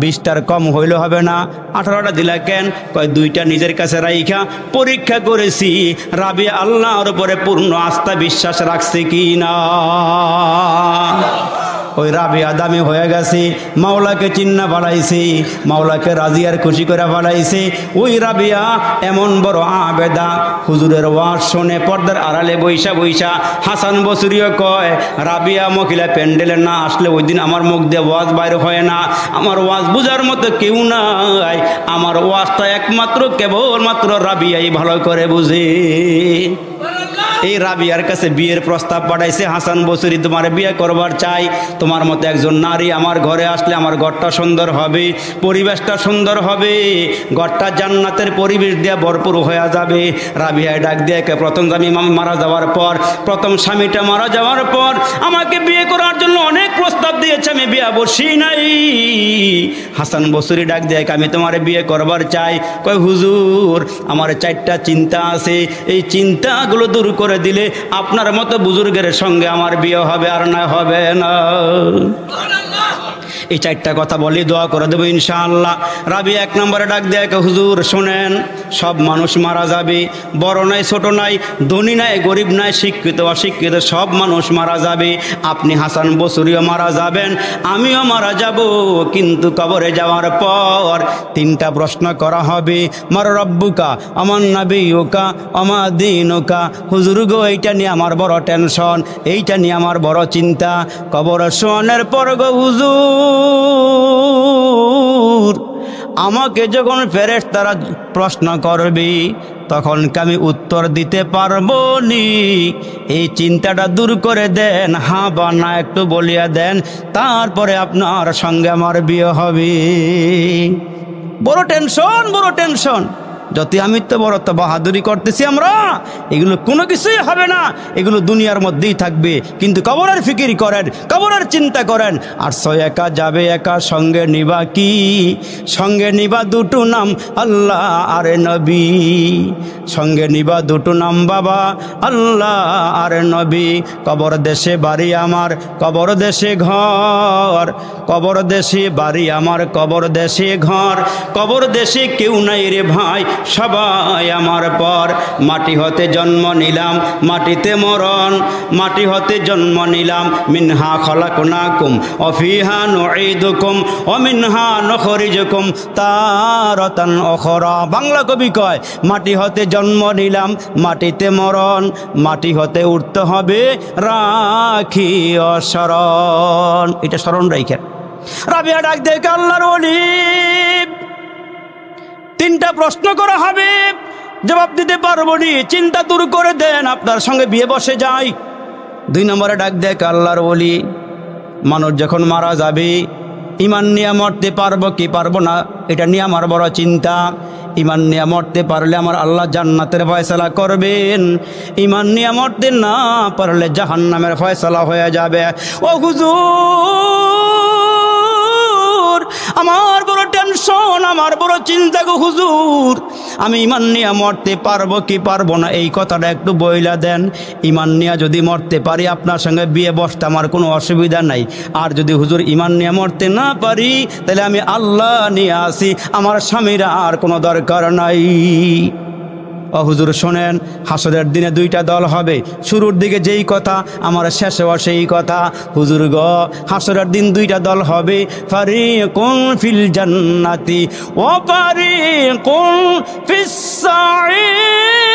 Speaker 1: 20টার কম হইলে হবে না। 18টা দিলা কেন? কয় 2টা নিজের কাছে রাইখা পরীক্ষা করেছি রাবিয়া আল্লাহর উপরে পূর্ণ আস্থা বিশ্বাস রাখছে কি না। ওই রাবিয়া দামি হয়ে গেছে, মাওলাকে চিন্না বাড়াইছে, মাওলাকে রাজি আর খুশি করে বাড়াইছে। ওই রাবিয়া এমন বড় আবেদা, হুজুরের ওয়াজ শুনে পর্দার আড়ালে বৈশা বৈশা হাসান বসরিও কয় রাবিয়া মহিলা প্যান্ডেলে না আসলে ওই দিন আমার মুখ দিয়ে ওয়াজ বাইরে হয় না, আমার ওয়াজ বুঝার মতো কেউ নাই, আমার ওয়াজটা একমাত্র কেবলমাত্র রাবিয়াই ভালো করে বুঝে। এই রাবিয়ার কাছে বিয়ের প্রস্তাব পাঠাইছে হাসান বসরি, তোমার বিয়ে করবার চাই, তোমার মতো একজন নারী আমার ঘরে আসলে আমার ঘরটা সুন্দর হবে, পরিবেশটা সুন্দর হবে, ঘরটা জান্নাতের পরিবেশ দিয়ে ভরপুর হয়ে যাবে। রাবিয়া ডাক দিয়ে প্রথম স্বামী মারা যাওয়ার পর, প্রথম স্বামীটা মারা যাওয়ার পর আমাকে বিয়ে করার জন্য অনেক প্রস্তাব দিয়েছে, আমি বিয়ে বসি নাই। হাসান বসরি ডাক দিয়ে আমি তোমার বিয়ে করবার চাই। কয় হুজুর আমার 4টা চিন্তা আছে, এই চিন্তাগুলো দূর করে দিলে আপনার মতো বুজুর্গের সঙ্গে আমার বিয়ে হবে আর না হবে না। এই 4টা কথা বলি দোয়া করে দেবো ইনশাআল্লাহ। রাবি 1 নম্বরে ডাক দেয় হুজুর শোনেন, সব মানুষ মারা যাবে, বড় নাই ছোট নাই, ধনী নাই গরিব নাই, শিক্ষিত অশিক্ষিত সব মানুষ মারা যাবে। আপনি হাসান বসরিও মারা যাবেন, আমিও মারা যাব, কিন্তু কবরে যাওয়ার পর 3টা প্রশ্ন করা হবে। মার রব্বুকা, আমার নাবিয়ুকা, আমার দীনুকা। হুজুর গো এইটা নিয়ে আমার বড় টেনশন, এইটা নিয়ে আমার বড় চিন্তা। কবর শোয়ানোর পর গো হুজুর আমাকে যখন ফেরেশতারা প্রশ্ন করবে তখন আমি উত্তর দিতে পারবো নি, এই চিন্তাটা দূর করে দেন, হ্যাঁ বা না একটু বলিয়া দেন, তারপরে আপনার সঙ্গে আমার বিয়ে হবে। বড় টেনশন, বড় টেনশন। যত আমি তো বড় তো বাহাদুরি করতেছি আমরা, এগুলো কোনো কিছুই হবে না, এগুলো দুনিয়ার মধ্যেই থাকবে, কিন্তু কবরের ফিকির করেন, কবরের চিন্তা করেন। আর একা যাবে একা, সঙ্গে নিবা কি? সঙ্গে নিবা 2টো নাম আল্লাহ আর নবী, সঙ্গে নিবা 2টো নাম বাবা আল্লাহ আর নবী। কবর দেশে বাড়ি আমার, কবর দেশে ঘর, কবর দেশে বাড়ি আমার, কবর দেশে ঘর, কবর দেশে কেউ নাই রে ভাই, সবাই আমার পর। মাটি হতে জন্ম নিলাম, মাটিতে মরণ, মাটি হতে জন্ম নিলাম। মিনহা খলাকনাকুম ওয়া ফিহা নুঈদুকুম ওয়া মিনহা নুখরিজুকুম তারাতান উখরা। বাংলা কবি কয় মাটি হতে জন্ম নিলাম, মাটিতে মরণ, মাটি হতে উঠতে হবে, রাখি অস্মরণ। এটা স্মরণ রাখেন। রাবিয়া ডাক দেখে আল্লাহর ওলি 3টা প্রশ্ন করা হবে, জবাব দিতে পারবো নি, চিন্তা দূর করে দেন, আপনার সঙ্গে বিয়ে বসে যাই। 2 নম্বরে ডাক দেখ আল্লাহর ওলি মানুষ যখন মারা যাবে ইমান নিয়ে মরতে পারবো কি পারবো না, এটা নিয়ে আমার বড় চিন্তা। ইমান নিয়ে মরতে পারলে আমার আল্লাহ জান্নাতের ফয়সালা করবেন, ইমান নিয়ে মরতে না পারলে জাহান্নামের ফয়সালা হয়ে যাবে। ও হুজুর আমার বড় টেনশন, আমার বড় চিন্তা গো হুজুর, আমি ইমান নিয়ে মরতে পারবো কি পারবো না এই কথাটা একটু বইলা দেন। ইমান নিয়ে যদি মরতে পারি আপনার সঙ্গে বিয়ে বসতে আমার কোনো অসুবিধা নাই, আর যদি হুজুর ইমান নিয়ে মরতে না পারি তাহলে আমি আল্লাহ নিয়ে আসি, আমার স্বামীরা আর কোনো দরকার নাই। হুজুর শোনেন, হাসরের দিনে দুইটা দল হবে। শুরুর দিকে যেই কথা, আমার শেষেও সেই কথা। হুজুর গ, হাসরের দিন দুইটা দল হবে, ফারিকুন ফিল জান্নাতি ওয়া ফারিকুন ফিস সাঈর।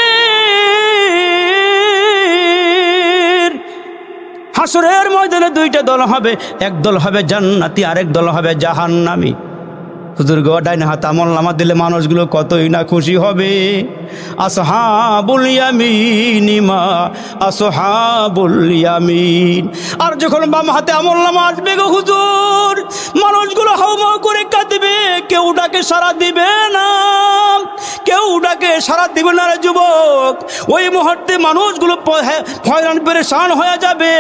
Speaker 1: হাসরের ময়দানে দুইটা দল হবে, এক দল হবে জান্নাতি, আরেক দল হবে জাহান্নামী। হুজুর গো, ডাইন হাত আমলনামা দিলে মানুষগুলো কতই না খুশি হবে। আসহাবুল ইয়ামিন মা আসহাবুল ইয়ামিন। আর যখন বাম হাতে আমলনামা আসবে গো হুজুর, মানুষগুলো হাউমাউ করে কাঁদবে, কেউ ডাকে সাড়া দিবে না, কেউ ডাকে সাড়া দিবে না রে যুবক। ওই মুহূর্তে মানুষগুলো হয়রান পেরেশান হয়ে যাবে,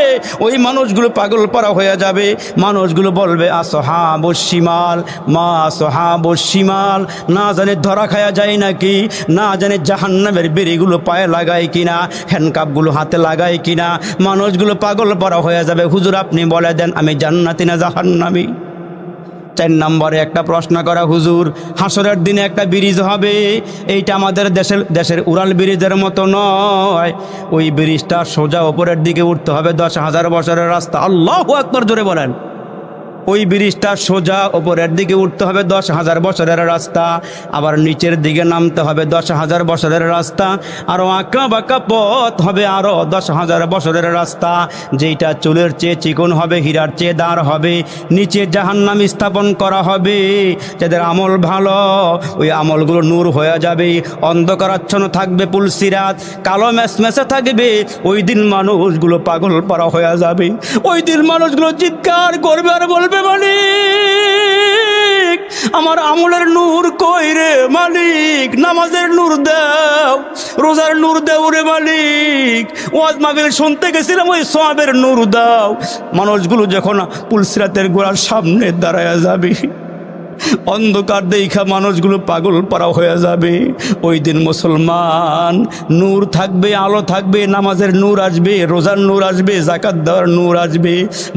Speaker 1: ওই মানুষগুলো পাগল পারা হয়ে যাবে। মানুষগুলো বলবে আসহাবুশ শিমাল মা আসহাবুশ শিমাল। না জানে ধরা খায়া যায় নাকি, না জানে জাহান্নামের বেড়িগুলো পায়ে লাগায় কিনা, হ্যান্ডকাপগুলো হাতে লাগায় কিনা। মানুষগুলো পাগল পারা হয়ে যাবে। হুজুর আপনি বলে দেন, আমি জান্নাতি না জাহান্নামী? 4 নম্বরে একটা প্রশ্ন করা, হুজুর হাসরের দিনে একটা ব্রিজ হবে, এইটা আমাদের দেশের উড়াল ব্রিজের মতো নয়। ওই ব্রিজটা সোজা ওপরের দিকে উঠতে হবে, 10,000 বছরের রাস্তা। আল্লাহু আকবার, জোরে বলেন। ওই ব্রিজটা সোজা ওপরের দিকে উঠতে হবে, 10,000 বছরের রাস্তা। আবার নিচের দিকে নামতে হবে, 10,000 বছরের রাস্তা। আরও আঁকা বাঁকা পথ হবে, আরও 10,000 বছরের রাস্তা। যেইটা চুলের চেয়ে চিকন হবে, হীরার চেয়ে দাঁড় হবে। নিচে জাহান্নাম স্থাপন করা হবে। যাদের আমল ভালো, ওই আমলগুলো নূর হয়ে যাবে। অন্ধকারাচ্ছন্ন থাকবে পুলসিরাত, কালো মেসমেসে থাকবে। ওই দিন মানুষগুলো পাগল পারা হয়ে যাবে। ওই দিন মানুষগুলো চিৎকার করবে আর বলবে, মালিক আমার আমলের নূর কই রে মালিক, নামাজের নূর দাও, রোজার নূর দাও রে মালিক, ওয়াজ মাহফিল শুনতে গেছিলাম ওই সওয়াবের নূর দাও। মানুষগুলো যখন পুলসিরাতের গোড়ার সামনে দাঁড়ায়া যাবে, অন্ধকার দেখা মানুষগুলো পাগল পারা হয়ে যাবে। ওই দিন মুসলমান নূর থাকবে, আলো থাকবে, নামাজের নূর আসবে, রোজার নূর আসবে, যাকাত দেওয়ার নূর আসবে।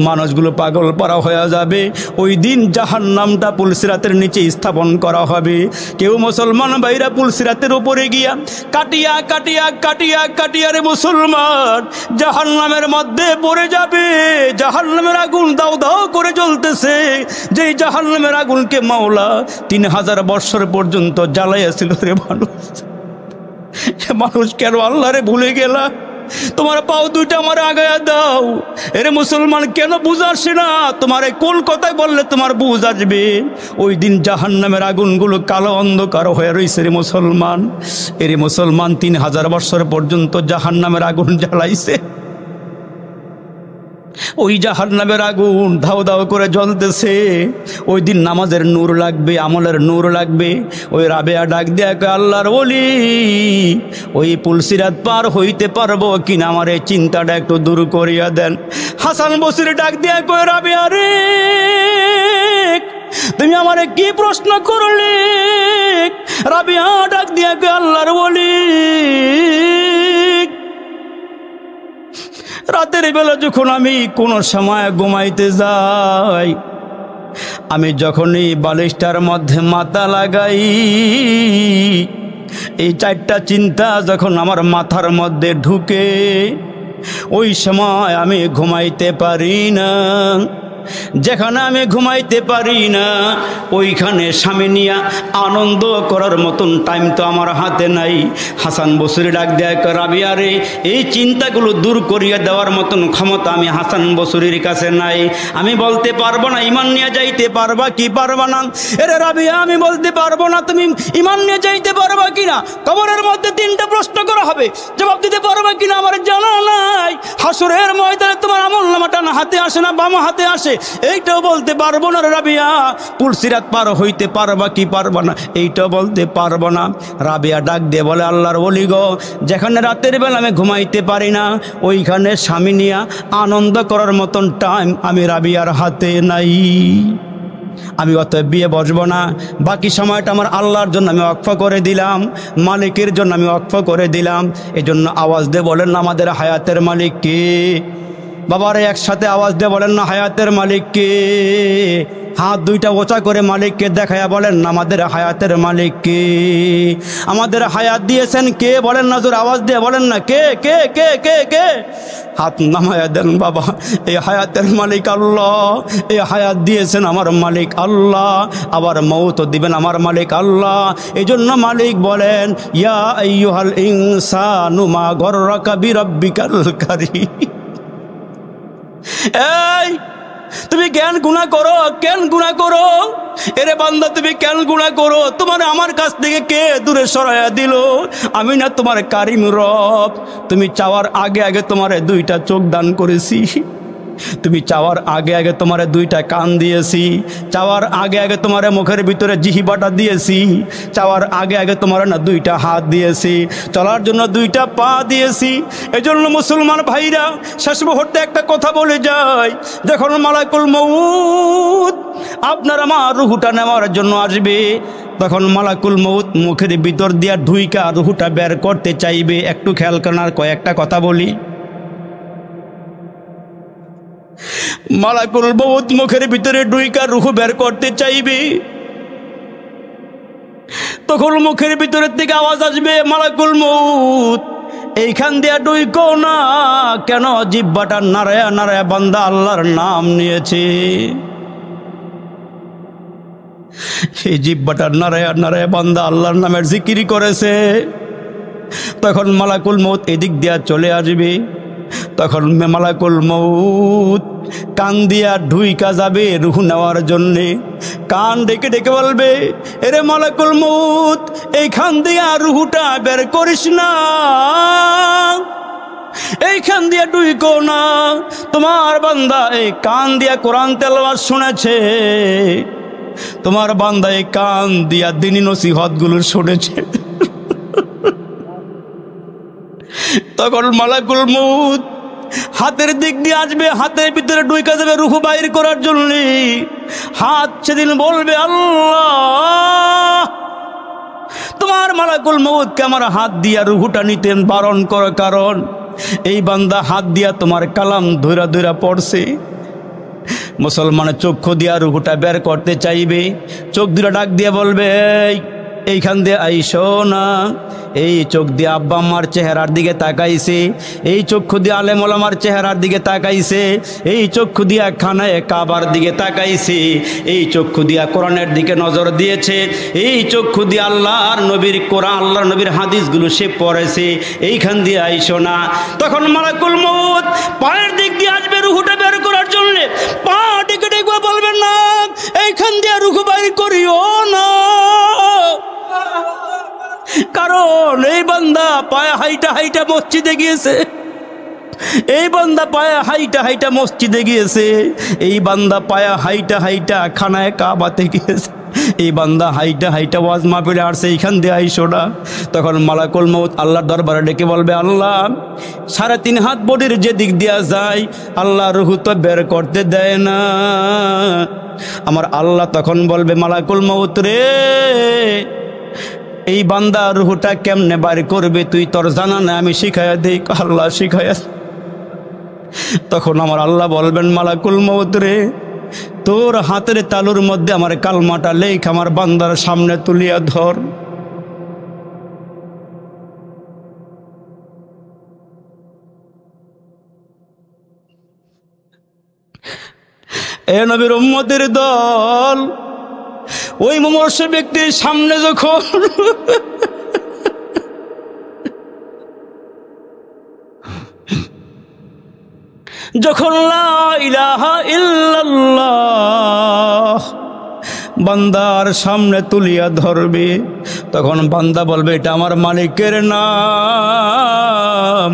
Speaker 1: মানুষগুলো পাগল পারা হয়ে যাবে। ওই দিন জাহান্নামটা পুলসিরাতের নিচে স্থাপন করা হবে। কেউ মুসলমান ভাইরা পুলসিরাতের উপরে গিয়া কাটিয়া কাটিয়া কাটিয়া কাটিয়া রে মুসলমান জাহান্নামের মধ্যে পড়ে যাবে। জাহান্নামের আগুন দাও দাও করে জ্বলতেছে। যেই জাহান্নামের আগুনকে মাওলা 3000 বছর পর্যন্ত জ্বালাইয়াছিল রে মানুষ কেন আল্লাহরে ভুলে গেলা? তোমার পাও দুইটা আমার আগায়া দাও। এরে মুসলমান কেন বুঝ আসে না? তোমার কোন কথায় বললে তোমার বুঝ আসবে? ওই দিন জাহান্নামের আগুনগুলো কালো অন্ধকার হয়ে রয়েছে রে মুসলমান। এরে মুসলমান 3000 বছর পর্যন্ত জাহান্নামের আগুন জ্বালাইছে। ওই জাহান্নামের আগুন ধাও ধাও করে জ্বলতেছে। ওই দিন নামাজের নূর লাগবে, আমলের নূর লাগবে। ওই রাবেয়া ডাক দেয়া কয়, আল্লাহর ওলি ওই পুলসিরাত পার হইতে পারবো কিনা আমার এই চিন্তাটা একটু দূর করিয়া দেন। হাসান বসরি ডাক দেয়া কয়, রাবেয়া রে তুমি আমারে কি প্রশ্ন করলে? রাবেয়া ডাক দেয়া কয়, আল্লাহর ওলি রাতের বেলা যখন আমি কোনো সময় ঘুমাইতে যাই, আমি যখনই বালিশটার মধ্যে মাথা লাগাই, এই 4টা চিন্তা যখন আমার মাথার মধ্যে ঢুকে, ওই সময় আমি ঘুমাইতে পারি না। যেখানে আমি ঘুমাইতে পারি না, ওইখানে স্বামী নিয়ে আনন্দ করার মতন টাইম তো আমার হাতে নাই। হাসান বসরি ডাক দেয়, রাবিয়া রে এই চিন্তাগুলো দূর করিয়ে দেওয়ার মতন ক্ষমতা আমি হাসান বসরির কাছে নাই। আমি বলতে পারবো না ইমান নিয়ে যাইতে পারবা কি পারবা না। এরে রাবিয়া আমি বলতে পারবো না তুমি ইমান নিয়ে যাইতে পারবা কিনা। কবরের মধ্যে 3টা প্রশ্ন করা হবে, জবাব দিতে পারবা কিনা আমার জানা নাই। হাসরের ময়দানে তোমার আমলনামাটা না হাতে আসে না বাম হাতে আসে, এইটাও বলতে পারবো না রাবিয়া। পুলসিরাত পার হইতে পারবা কি পারবা না এইটাও বলতে পারবো না। রাবিয়া ডাক দিয়ে বলে, আল্লাহর ওলি গো, যেখানে রাতের বেলা আমি ঘুমাইতে পারি না, ওইখানে স্বামী নিয়া আনন্দ করার মতন টাইম আমি রাবিয়ার হাতে নাই। আমি অত বিয়ে বসবো না। বাকি সময়টা আমার আল্লাহর জন্য আমি ওয়াকফ করে দিলাম, মালিকের জন্য আমি ওয়াকফ করে দিলাম। এই জন্য আওয়াজ দিয়ে বলেন, আমাদের হায়াতের মালিক কে? বাবারে একসাথে আওয়াজ দিয়ে বলেন না হায়াতের মালিক কে? হাত দুইটা ওচা করে মালিককে দেখায়া বলেন না আমাদের হায়াতের মালিক কে? আমাদের হায়াত দিয়েছেন কে? বলেন না, জোর আওয়াজ দিয়ে বলেন না, কে কে কে কে কে? হাত নামায়া দেন বাবা। এই হায়াতের মালিক আল্লাহ, এই হায়াত দিয়েছেন আমার মালিক আল্লাহ, আবার মৌত দিবেন আমার মালিক আল্লাহ। এই জন্য মালিক বলেন ইয়া আইয়ুহাল ইনসানু মা গররাকা বিরাব্বিকাল কারীম। এই তুমি কেন গুনাহ করো? কেন গুনাহ করো? এরে বান্দা তুমি কেন গুনাহ করো? তোমার আমার কাছ থেকে কে দূরে সরাইয়া দিল? আমি না তোমার কারিম রব? তুমি চাওয়ার আগে আগে তোমারে দুইটা চোখ দান করেছি, তুমি চাওয়ার আগে আগে তোমারে দুইটা কান দিয়েছি, চাওয়ার আগে আগে তোমারে মুখের ভিতরে জিহ্বাটা দিয়েছি, চাওয়ার আগে আগে তোমার না দুইটা হাত দিয়েছি, চলার জন্য দুইটা পা দিয়েছি। এজন্য মুসলমান ভাইরা শেষ মুহূর্তে একটা কথা বলে যায়, যখন মালাকুল মউত আপনার আমার রুহুটা নেওয়ার জন্য আসবে, তখন মালাকুল মউত মুখের ভিতর দিয়া ঢুইকা রুহুটা বের করতে চাইবে। একটু খেয়াল করেন, আর কয়েকটা কথা বলি। মালাকুল মউত মুখের ভিতরে ঢুইকা রুহ বের করতে চাইবে, তখন মুখের ভিতরের থেকে আওয়াজ আসবে মালাকুল মউত এইখান দিয়া ঢুইকো না। কেন? জিহ্বাটা নাড়ায়া নাড়ায়া বান্দা আল্লাহর নাম নিয়েছে, এই জিহ্বাটা নাড়ায়া নাড়ায়া বান্দা আল্লাহর নামের জিকির করেছে। তখন মালাকুল মউত এদিক দিয়া চলে আসবে, তখন মালাকুল মউত কান দিয়া ঢুইকা যাবে রুহ নেওয়ার জন্যে। কান ডেকে ডেকে বলবে, এরে মালাকুল মউত এইখান দিয়া রুহুটা বের করিস না, এইখান দিয়া ঢুইকো না। তোমার বান্দা এই কান দিয়া কোরআন তেলাওয়াত শুনেছে, তোমার বান্দা এই কান দিয়া দ্বীনি নসিহতগুলো শুনেছে। তখন মালাকুল মউত হাতের দিক দিয়ে আসবে, হাতের ভিতরে ঢুইকা যাবে রুহ বাইর করার জন্য। হাত সেদিন বলবে আল্লাহ, তোমার মালাকুল মউতকে আমার হাত দিয়া রুহুটা নিতেন বারণ করার কারণ এই বান্দা হাত দিয়া তোমার কালাম ধৈরা ধৈরা পড়ছে। মুসলমানের চক্ষু দিয়া রুহুটা বের করতে চাইবে, চোখ দুটা ডাক দিয়ে বলবে এইখান দিয়ে আইসো না। এই চোখ দিয়ে আব্বা আম্মার চেহারার দিকে তাকাইছে, এই চক্ষু দিয়ে আলেম ওলামার চেহারার দিকে তাকাইছে, এই চক্ষু দিয়া খানায় কাবার দিকে তাকাইছে, এই চক্ষু দিয়া কোরআনের দিকে নজর দিয়েছে, এই চক্ষু দিয়ে আল্লাহর নবীর কোরআন আল্লাহর নবীর হাদিসগুলো সে পড়েছে। এইখান দিয়ে আইসো না। তখন মালাকুল মউত পায়ের দিক দিয়ে আসবে রুহুটা বের করার জন্য, পা ডেকে ডেকে বলবেন না এইখান দিয়ে রুহ বাইর করিও না, কারণ এই বান্দা পায়ে হাইটা হাইটা মসজিদে গিয়েছে, এই বান্দা পায়ে হাইটা হাইটা মসজিদে গিয়েছে, এই বান্দা পায়ে হাইটা হাইটা খানায় কাবাতে গিয়েছে, এই বান্দা হাইটা হাইটা ওয়াজ মাহফিলে আসছে, এইখান দিয়ে আইসো না। তখন মালাকুল মউত আল্লাহর দরবারে ডেকে বলবে আল্লাহ 3.5 হাত বডির যে দিক দিয়া যায় আল্লাহ রুহু তো বের করতে দেয় না। আমার আল্লাহ তখন বলবে মালাকুল মউত রে, এই বান্দা রুহুটা কেমনে বার করবে তুই তোর জানা না, আমি শিখাইয়া দিই। আল্লাহ শিখাইয়া। তখন আমার আল্লাহ বলবেন মালাকুল মউত রে, তোর হাতের তালুর মধ্যে আমার কালমাটা লেখ আমার বান্দার সামনে তুলিয়া ধর। এ নবীর উম্মতের দল, ওই মুমূর্ষ ব্যক্তির সামনে যখন লা ইলাহা ইল্লাল্লাহ বান্দার সামনে তুলিয়া ধরবে, তখন বান্দা বলবে এটা আমার মালিকের নাম,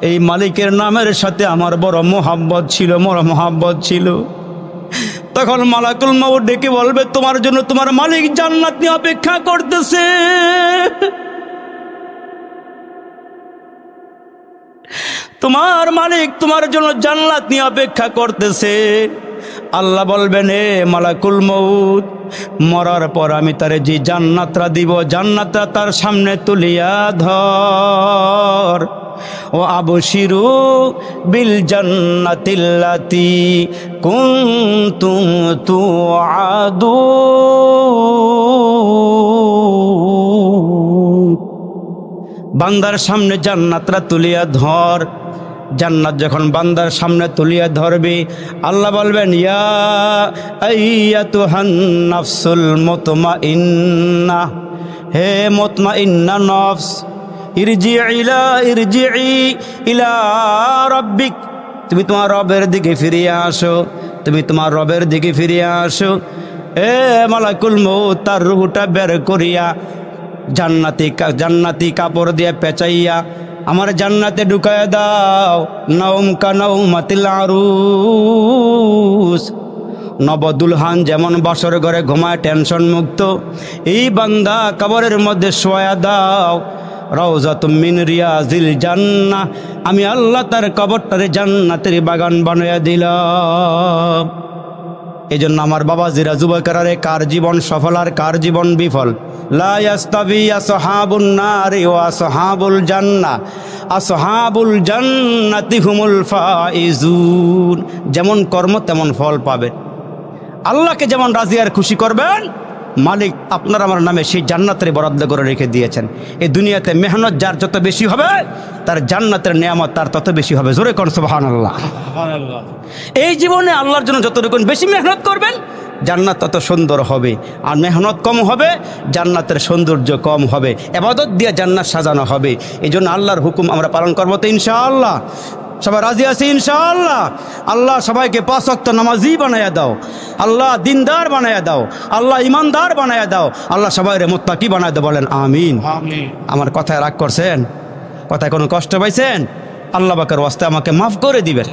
Speaker 1: এই মালিকের নামের সাথে আমার বড় মোহাব্বত ছিল, বড় মোহাব্বত ছিল। তখন মালাকুল মউত ডেকে বলবে তোমার জন্য তোমার মালিক জান্নাত নিয়ে অপেক্ষা করতেছে। তোমার মালিক তোমার জন্য জান্নাত নিয়ে অপেক্ষা করতেছে। আল্লাহ বলবেন এ মালাকুল মউত, মরার পর আমি তারে যে জান্নাতটা দিব জান্নাতটা তার সামনে তুলিয়া ধর। ও আবশিরু বিল জান্নাতিল্লাতি কুনতুম তুআদুন। বান্দার সামনে জান্নাতরা তুলিয়া ধর। জান্নাত যখন বান্দার সামনে তুলিয়া ধরবে, আল্লাহ বলবেন, ইয়া আইয়াতুহান নাফসুল মুতমাইন্নাহ, হে মুতমাইন্না নফস, ইরজিই ইলা রাব্বিক, তুমি তোমার রবের দিকে ফিরিয়ে আসো, তুমি তোমার রবের দিকে ফিরিয়ে আসো। এ মালাকুল মউত তার রূহটা বের করিয়া জান্নাতি কাপড় দিয়ে পেঁচাইয়া আমার জান্নাতে ঢুকায় দাও। নাউম কা নাউমাতিল আরুস, নবদুলহান যেমন বাসর ঘরে ঘুমায় টেনশন মুক্ত, এই বান্দা কবরের মধ্যে শোয়া দাও। রাউজাতুম মিন রিয়াজিল জান্নাহ, আমি আল্লাহ তার কবরটারে জান্নাতের বাগান বানাইয়া দিলাম। এই জন্য আমার বাবাজিরা, যুবকেরারে, কার জীবন সফল আর কার জীবন বিফল? লা ইয়াস্তাবি আসহাবুন নারি ওয়া আসহাবুল জান্নাহ, আসহাবুল জান্নাতি হুমুল ফাইজুন। যেমন কর্ম তেমন ফল পাবে। আল্লাহকে যেমন রাজি আর খুশি করবেন, মালিক আপনার আমার নামে সেই জান্নাতের বরাদ্দ করে রেখে দিয়েছেন। এই দুনিয়াতে মেহনত যার যত বেশি হবে, তার জান্নাতের নিয়ামত তার তত বেশি হবে। জোরে কোন সুবহানাল্লাহ। এই জীবনে আল্লাহর জন্য যতটুকু বেশি মেহনত করবেন, জান্নাত তত সুন্দর হবে। আর মেহনত কম হবে, জান্নাতের সৌন্দর্য কম হবে। ইবাদত দিয়ে জান্নাত সাজানো হবে। এই জন্য আল্লাহর হুকুম আমরা পালন করবো তো ইনশাআল্লাহ। সবাই রাজি আছি ইনশাআল্লাহ? আল্লাহ সবাইকে 5 ওয়াক্ত নামাজি বানায়া দাও, আল্লাহ দিনদার বানায়া দাও, আল্লাহ ইমানদার বানায়া দাও, আল্লাহ সবাইরে মুত্তাকি বানায় দাও। বলেন আমিন। আমার কথায় রাগ করছেন? কথায় কোনো কষ্ট পাইছেন? আল্লাহ পাকের ওয়াস্তে আমাকে মাফ করে দিবেন।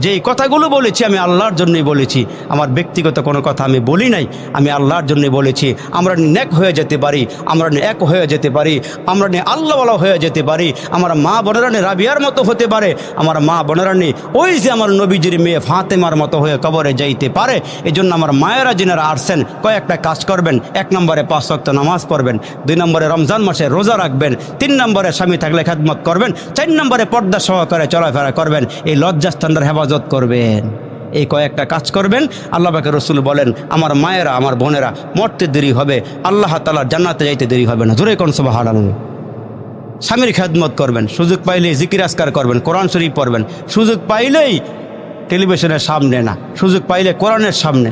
Speaker 1: যেই কথাগুলো বলেছি আমি আল্লাহর জন্যই বলেছি, আমার ব্যক্তিগত কোনো কথা আমি বলি নাই, আমি আল্লাহর জন্যই বলেছি। আমরা নেক হয়ে যেতে পারি, আমরা এক হয়ে যেতে পারি, আমরা আল্লাহওয়ালা হয়ে যেতে পারি। আমার মা বোনেরানি রাবিয়ার মতো হতে পারে, আমার মা বোনেরানি ওই যে আমার নবীজির মেয়ে ফাতেমার মতো হয়ে কবরে যাইতে পারে। এই জন্য আমার মায়েরা যিনারা আসছেন, কয়েকটা কাজ করবেন। 1 নম্বরে 5 ওয়াক্ত নামাজ পড়বেন, 2 নম্বরে রমজান মাসে রোজা রাখবেন, 3 নম্বরে স্বামী থাকলে খেদমত করবেন, 4 নম্বরে পর্দা সহকারে চলাফেরা করবেন, এই লজ্জাস্থানের হেফাজত করবেন। এই কয়েকটা কাজ করবেন। আল্লাহ পাকের রাসূল বলেন, আমার মায়েরা, আমার বোনেরা, মরতে দেরি হবে, আল্লাহ তাআলার জান্নাতে যাইতে দেরি হবে না। জোরে কোন সুবহানাল্লাহ। স্বামীর খেদমত করবেন, সুযোগ পাইলেই জিকির আজকার করবেন, কোরআন শরীফ পড়বেন, সুযোগ পাইলেই টেলিভিশনের সামনে না, সুযোগ পাইলে কোরআনের সামনে,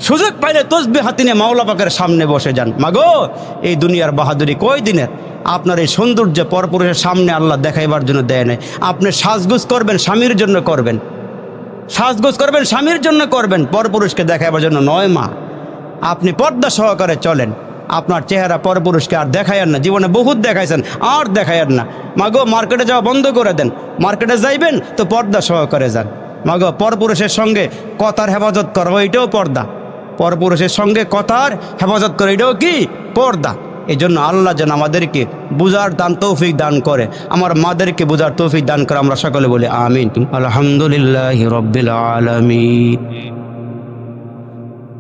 Speaker 1: সুযোগ পাইলে তসবিহ হাতে নিয়ে মাওলা পাকের সামনে বসে যান। মাগো, এই দুনিয়ার বাহাদুরি কয় দিনের? আপনার এই সৌন্দর্য পরপুরুষের সামনে আল্লাহ দেখাইবার জন্য দেয় নাই। আপনি সাজগোজ করবেন, স্বামীর জন্য করবেন, সাজগোজ করবেন, স্বামীর জন্য করবেন, পরপুরুষকে দেখাইবার জন্য নয়। মা, আপনি পর্দা সহকারে চলেন। আপনার চেহারা পরপুরুষকে আর দেখাইয়েন না। জীবনে বহুত দেখাইছেন, আর দেখাইয়েন না। মাগো, মার্কেটে যাওয়া বন্ধ করে দেন। মার্কেটে যাইবেন তো পর্দা সহকারে যান। মাগো, পরপুরুষের সঙ্গে কথার হেফাজত করবো, এটাও পর্দা। পরপুরুষের সঙ্গে কথার হেফাজত করে, এটাও কি পর্দা। এই জন্য আল্লাহ যেন আমাদেরকে বুঝার দান তৌফিক দান করে, আমার মাদেরকে বুঝার তৌফিক দান করে। আমরা সকলে বলি আমিন। আলহামদুলিল্লাহি রাব্বিল আলামিন,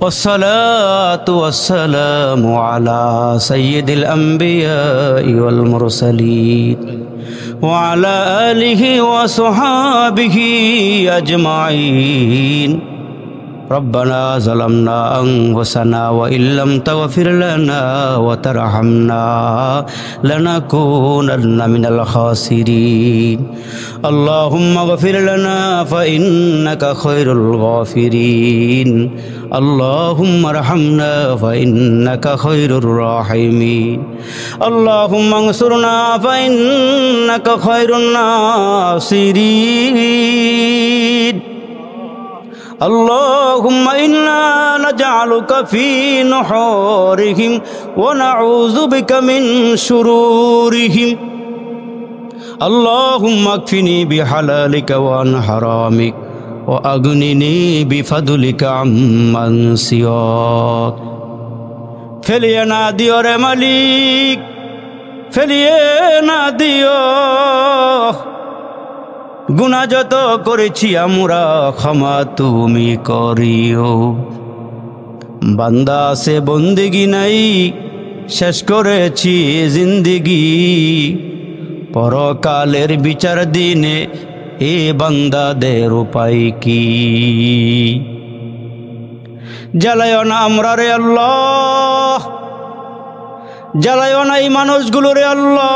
Speaker 1: ওয়াসসালাতু ওয়াসসালামু আলা সাইয়্যিদিল আমবিয়াই ওয়াল মুরসালিন ওয়া আলা আলিহি ওয়া সাহবিহি আজমাইন। ربنا ظلمنا أنفسنا وإن لم تغفر لنا وترحمنا لنكونن من الخاسرين اللهم اغفر لنا فإنك خير الغافرين اللهم ارحمنا فإنك خير الراحمين اللهم انصرنا فإنك خير الناصرين اللهم إنا نجعلك في نحورهم ونعوذ بك من شرورهم اللهم اكفني بحلالك وعن حرامك وأغنني بفضلك عمن سواك ফেলিয়ে না দিও রে মালিক, ফেলিয়ে না দিও। গুনাহ যত করেছি আমরা ক্ষমা তুমি করিও। বান্দা সে বন্দেগি নাই, শেষ করেছি জিন্দেগি। পরকালের বিচার দিনে এ বান্দাদের উপায় কি? জ্বালায়ও না আমরা রে আল্লাহ, জ্বালায়ও না এই মানুষগুলো রে আল্লাহ,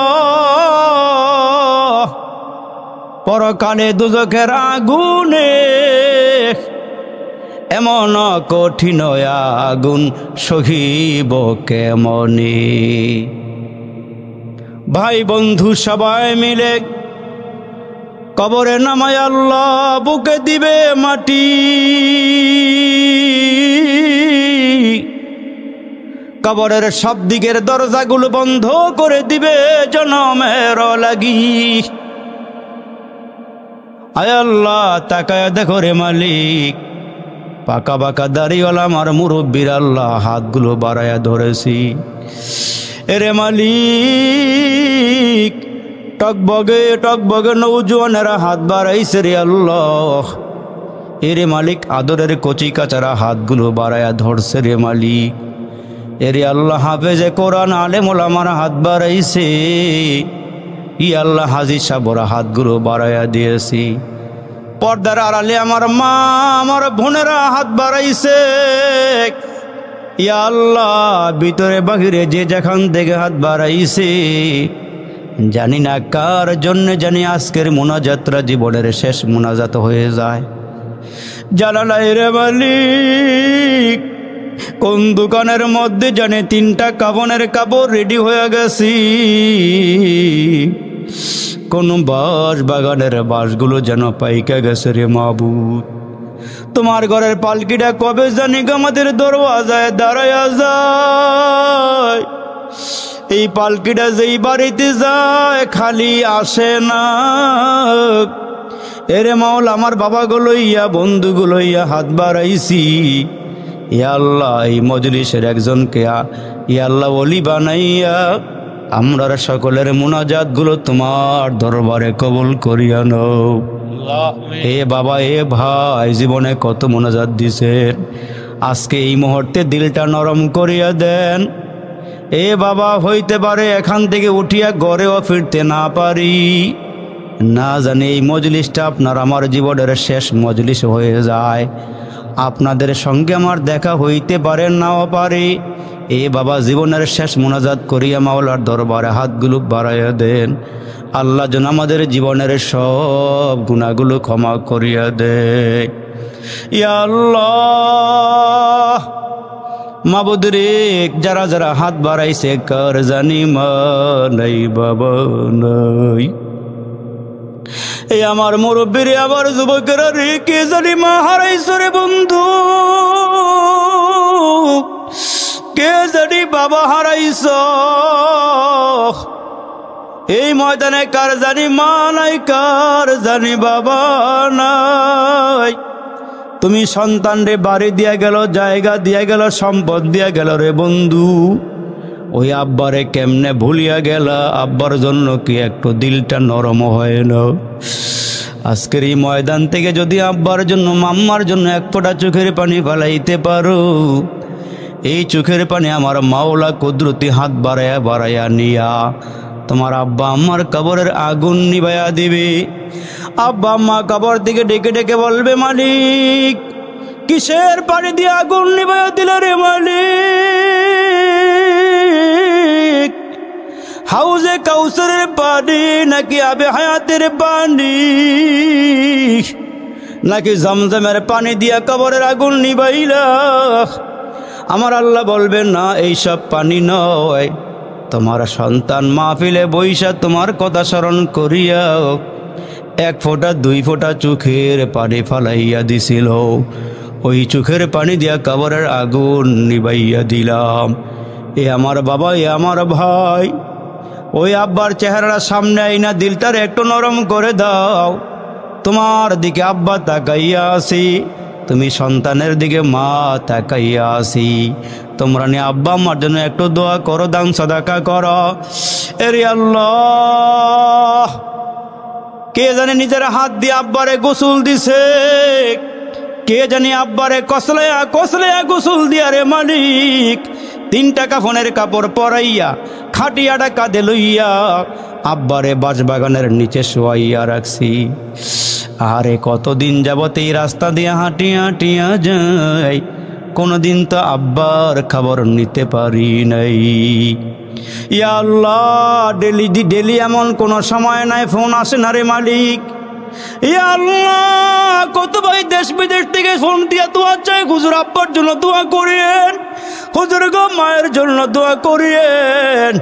Speaker 1: পরকালে দুজখের আগুনে। এমন কঠিন আগুন সহিব কেমনে? ভাই বন্ধু সবাই মিলে কবরে নামায় আল্লাহ বুকে দিবে মাটি। কবরের সব দিকের দরজাগুলো বন্ধ করে দিবে জনমের লাগি। আয় আল্লাহ তাকায় দেখো রে মালিক, পাকা পাকা দাড়িওয়ালা আমার মুরব্বীর আল্লাহ হাতগুলো বাড়ায়া ধরেছি। এরে মালিক, টকবগে টকবগে নৌজওয়ানেরা হাত বাড়াইছে রে আল্লাহ। এরে মালিক, আদরের কচি কাচারা হাতগুলো বাড়ায়া ধরছে রে মালিক। এরে আল্লাহ, হাফেজে কোরআন আলেম ওলামারা হাত বাড়াইছে। ই আল্লাহ, হাজি সাহেবরা হাতগুলো বাড়ায়া দিয়েছি। পর্দার আড়ালে আমার মা আমার বোনেরা হাত বাড়াইছে। ইয়া আল্লাহ, ভিতরে বাহিরে যে যেখান থেকে হাত বাড়াইছে, জানি না কার জন্য জানি আজকের মোনাজাতরা জীবনের শেষ মোনাজাত হয়ে যায়। জানালাই রে মালিক, কোন দোকানের মধ্যে জানি 3টা কাফনের কাপড় রেডি হয়ে গেছি। কোন বাঁশ বাগানের বাঁশগুলো যেন পাইকা গেছে রে মাবুদ। তোমার ঘরের পালকিটা কবে জানি আমাদের দরওয়াজায় দাঁড়ায়া যায়। এই পালকিটা যেই বাড়িতে যায় খালি আসে না। এরে মাওলা, আমার বাবাগুলো ইয়া বন্ধুগুলো ইয়া হাত বাড়াইছি। ইয়া আল্লাহ, এই মজলিসের একজনকে ইয়া আল্লাহ ওলি বানাইয়া আমরার সকলের মুনাজাতগুলো তোমার দরবারে কবুল করিয়া নাও। এ বাবা, এ ভাই, জীবনে কত মুনাজাত দিছেন, আজকে এই মুহূর্তে দিলটা নরম করিয়া দেন। এ বাবা, হইতে পারে এখান থেকে উঠিয়া ঘরেও ফিরতে না পারি, না জানি এই মজলিসটা আপনার আমার জীবনের শেষ মজলিস হয়ে যায়। আপনাদের সঙ্গে আমার দেখা হইতে পারে নাও পারে। এ বাবা, জীবনের শেষ মোনাজাত করিয়া মাওলার দরবারে হাতগুলো বাড়াইয়া দেন। আল্লাহ যেন আমাদের জীবনের সব গুনাহগুলো ক্ষমা করিয়া দেয়। ইয়া আল্লাহ, মাবুদ রে, যারা যারা হাত বাড়াইছে কার জানি মা নাই বাবা নাই। এই আমার মুরব্বীরে, আমার যুবকেরা রে, কে জানি মা হারাইছে রে বন্ধু, কে জানি বাবা হারাইছ। এই ময়দানে কার জানি মা নাই, কার জানি বাবা নাই। তুমি সন্তান রে বাড়ি দিয়া গেল, জায়গা দিয়া গেল, সম্পদ দিয়া গেল রে বন্ধু। ওই আব্বারে কেমনে ভুলিয়া গেলা? আব্বার জন্য কি একটু দিলটা নরম হয় না? আজকের এই ময়দান থেকে যদি আব্বার জন্য মাম্মার জন্য এক ফোঁটা চোখের পানি ফেলাইতে পারো, এই চোখের পানি আমার মাওলা কুদরতি হাত বাড়াইয়া বাড়াইয়া নিয়া তোমার আব্বা আম্মার কবরের আগুন নিভাইয়া দিবে। আব্বা আম্মা কবর দিকে ডেকে ডেকে বলবে, মালিক কিসের পানি দিয়ে আগুন নিভাইয়া দিলে রে মালিক? হাউজে কাউসারের পানি নাকি আবে হায়াতের পানি, নাকি জমজমের পানি দিয়া কবরের আগুন নিভাইলা? আমার আল্লাহ বলবেন, না, এইসব পানি নয়। তোমার সন্তান মাহফিলে বৈশা তোমার কথা স্মরণ করিয়া 1 ফোঁটা 2 ফোঁটা চোখের পানি ফালাইয়া দিছিল। ওই চোখের পানি দিয়া কবরের আগুন নিভাইয়া দিলাম। এ আমার বাবা, এ আমার ভাই, ওই আব্বার চেহারার সামনে আইনা দিলটার একটু নরম করে দাও। তোমার দিকে আব্বা তাকাইয়া আছি, তুমি সন্তানের দিকে মা তাকাইয়া আছি। তোমরা নিয়ে আব্বা আমার জন্য একটু দোয়া করো, দান সাদাকা করো। এরে আল্লাহ, কে জানে নিজের হাত দিয়ে আব্বারে গোসল দিছে, কে জানি আব্বারে কসলায়া কসলায়া গোসল দিয়া রে মালিক 3টা কাফনের কাপড় পরাইয়া খাটিয়াটা কাঁধে লইয়া আব্বারে বাঁশবাগানের নিচে শোয়াইয়া রাখছি। আরে কতদিন যাবত এই রাস্তা দিয়ে হাঁটিয়া হাঁটিয়া যাই, কোনোদিন তো আব্বার খবর নিতে পারি নাই। ইয়া আল্লাহ, ডেলি এমন কোনো সময় নাই ফোন আসে না রে মালিক। ইয়া আল্লাহ, কত ভাই দেশ বিদেশ থেকে ফোন দিয়া দোয়া চাই, হুজুর আব্বার জন্য দোয়া করিয়েন, হুজুর গো মায়ের জন্য দোয়া করিয়েন।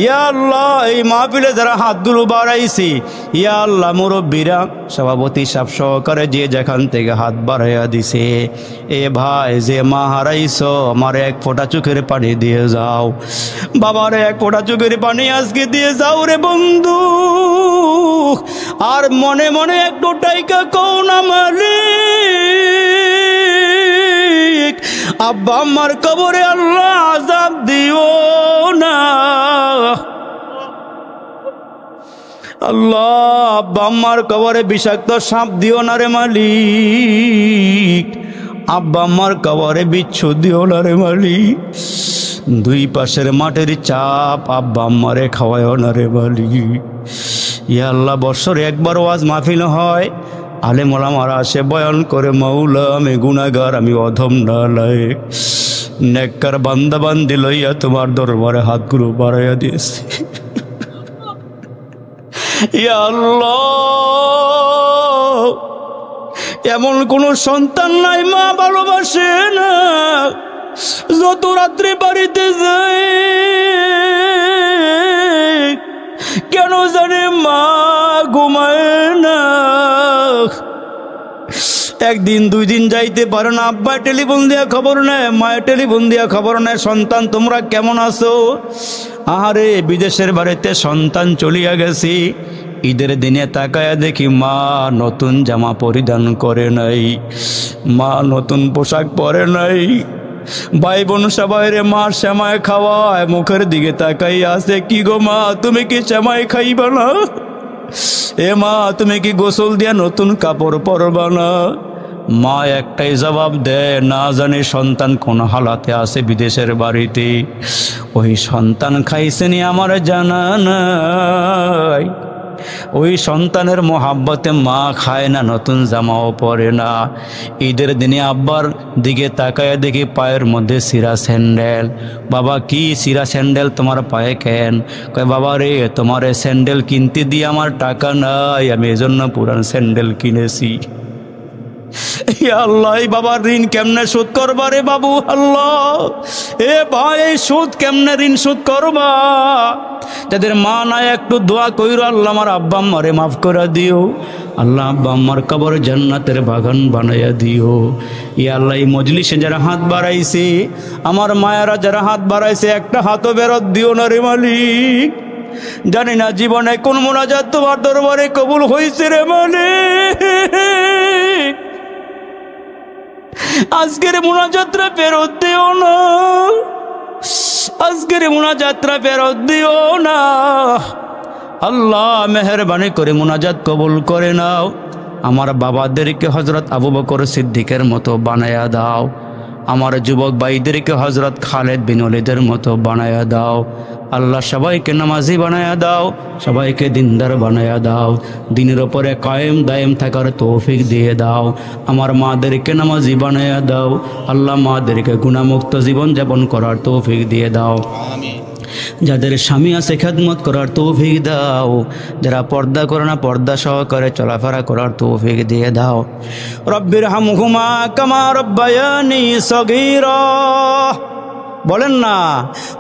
Speaker 1: ইয়া আল্লাহ, এই মাহফিলে যারা হাতগুলো বাড়াইছি, ইয়া আল্লাহ মুরব্বীরা সভাপতি সাহেব সহকারে যে যেখান থেকে হাত বাড়াইয়া দিছে, এ ভাই যে মা হারাইছো, আমার এক ফোঁটা চোখের পানি দিয়ে যাও, বাবার এক ফোঁটা চোখের পানি আজকে দিয়ে যাও রে বন্ধু। আর মনে মনে একটু টাইকা কও না মালিক, আব্বা আমার কবরে আল্লাহ আযাব দিও না। আল্লাহ, আব্বা আমার কবরে বিষাক্ত সাপ দিও না রে মালিক, আব্বা আমার কবরে বিচ্ছু দিও না রে মালিক। দুই পাশের মাটির চাপ আব্বা আমারে খাওয়ায় না রে মালিক। ইয়া আল্লাহ, বছরে একবার ওয়াজ মাহফিল হয়, আলেম ওলামারা আসে বয়ান করে, মাওলা আমি গুনাহগার, আমি অধম নালায়েক, নেককার বান্দা বান্দি লইয়া তোমার দরবারে হাতগুলো বাড়াইয়া দিয়েছি। ইয়া আল্লাহ, এমন কোন সন্তান নাই মা ভালোবাসে না, যত রাত্রে বাড়িতে যায় কেন জানে মা ঘুমায় না। একদিন দুই দিন যাইতে পারে না, আব্বা টেলিফোন দিয়া খবর নেয়, মায়ের টেলিফোন দিয়া খবর নেয়, সন্তান তোমরা কেমন আছো। আহারে, বিদেশের বাড়িতে সন্তান চলিয়া গেছি, ঈদের দিনে তাকায়া দেখি মা নতুন জামা পরিধান করে নাই, মা নতুন পোশাক পরে নাই। ভাই বোন সবাই রে মা শ্যামাই খাওয়ায়, মুখের দিকে তাকাই আছে, কি গো মা তুমি কি শ্যামাই খাইবা না? এ মা তুমি কি গোসল দিয়া নতুন কাপড় পরবা না? মা একটাই জবাব দেয়, না জানে সন্তান কোন হালাতে আছে বিদেশের বাড়িতে, ওই সন্তান খাইছেনি আমার জানা নাই। ওই সন্তানের মোহাব্বতে মা খায় না, নতুন জামাও পরে না। ঈদের দিনে আব্বার দিকে তাকায় দেখি পায়ের মধ্যে সিরা স্যান্ডেল। বাবা কি সিরা স্যান্ডেল তোমার পায়ে কেন? কয় বাবা রে, তোমার স্যান্ডেল কিনতে দিয়ে আমার টাকা নাই, আমি এজন্য পুরান স্যান্ডেল কিনেছি। আল্লাহ, বাবার ঋণ কেমনে শোধ করবা রে বাবু? আল্লাহ, এ ভাই সুদ কেমনে ঋণ শোধ করবা? যাদের মা নাই একটু দোয়া কইরো, আল্লাহ আমার আব্বা আম্মারে মাফ করে দিও, আল্লাহ আব্বা আম্মার কবর জান্নাতের বাগান বানাইয়া দিও। ইয়া আল্লাহ, এই মজলিসে যারা হাত বাড়াইছে, আমার মায়েরা যারা হাত বাড়াইছে, একটা হাতও বেরত দিও না রে মালিক। জানি না জীবনে কোন মুনাজাত তোমার দরবারে কবুল হয়েছে রে মালিক, আজকের মুনাজাতরা ফেরত দিও না, আজকের মুনাজাতরা ফেরত দিও না। আল্লাহ মেহেরবানি করে মুনাজাত কবুল করে নাও। আমার বাবাদেরকে হযরত আবু বকর সিদ্দিকের মতো বানায়া দাও, আমার যুবক ভাইদেরকে হযরত খালেদ বিন ওয়ালিদের মতো বানায়া দাও। আল্লাহ সবাইকে নামাজি বানায়া দাও, সবাইকে দিনদার বানায়া দাও, দিনের উপরে কায়েম দায়েম থাকার তৌফিক দিয়ে দাও। আমার মাদেরকে নামাজি বানায়া দাও, আল্লাহ মাদেরকে গুনাহমুক্ত জীবন যাপন করার তৌফিক দিয়ে দাও। যাদের স্বামী আছে খেদমত করার তৌফিক দাও, যারা পর্দা করে না পর্দা সহকারে চলাফেরা করার তৌফিক দিয়ে দাও। রব্বির হামহুমা কামা রব্বায়ানি সগীরা, বলেন না,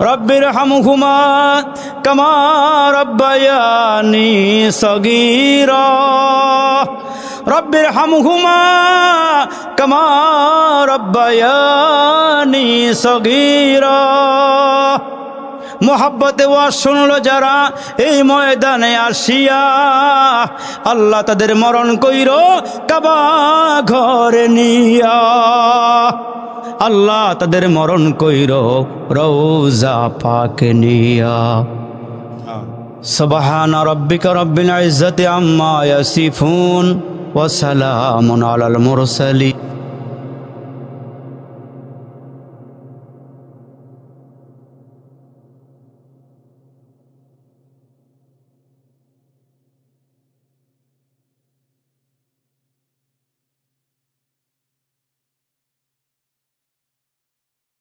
Speaker 1: রব্বির হামহুমা কামা রব্বায়ানি সগীরা, রব্বির হামহুমা কামা রব্বায়ানি সগীরা। মোহাব্বতে ওয়াজ শুনলো যারা এই ময়দানে আসিয়া, আল্লাহ তাদের মরণ কইরো কাবা ঘরে নিয়া, আল্লাহ তাদের মরণ কইরো রওজা পাক নিয়া। সুবহানা রাব্বিকা রাব্বিল ইজ্জাতি আম্মা ইয়াসিফুন ওয়া সালামুন আলাল মুরসালিন।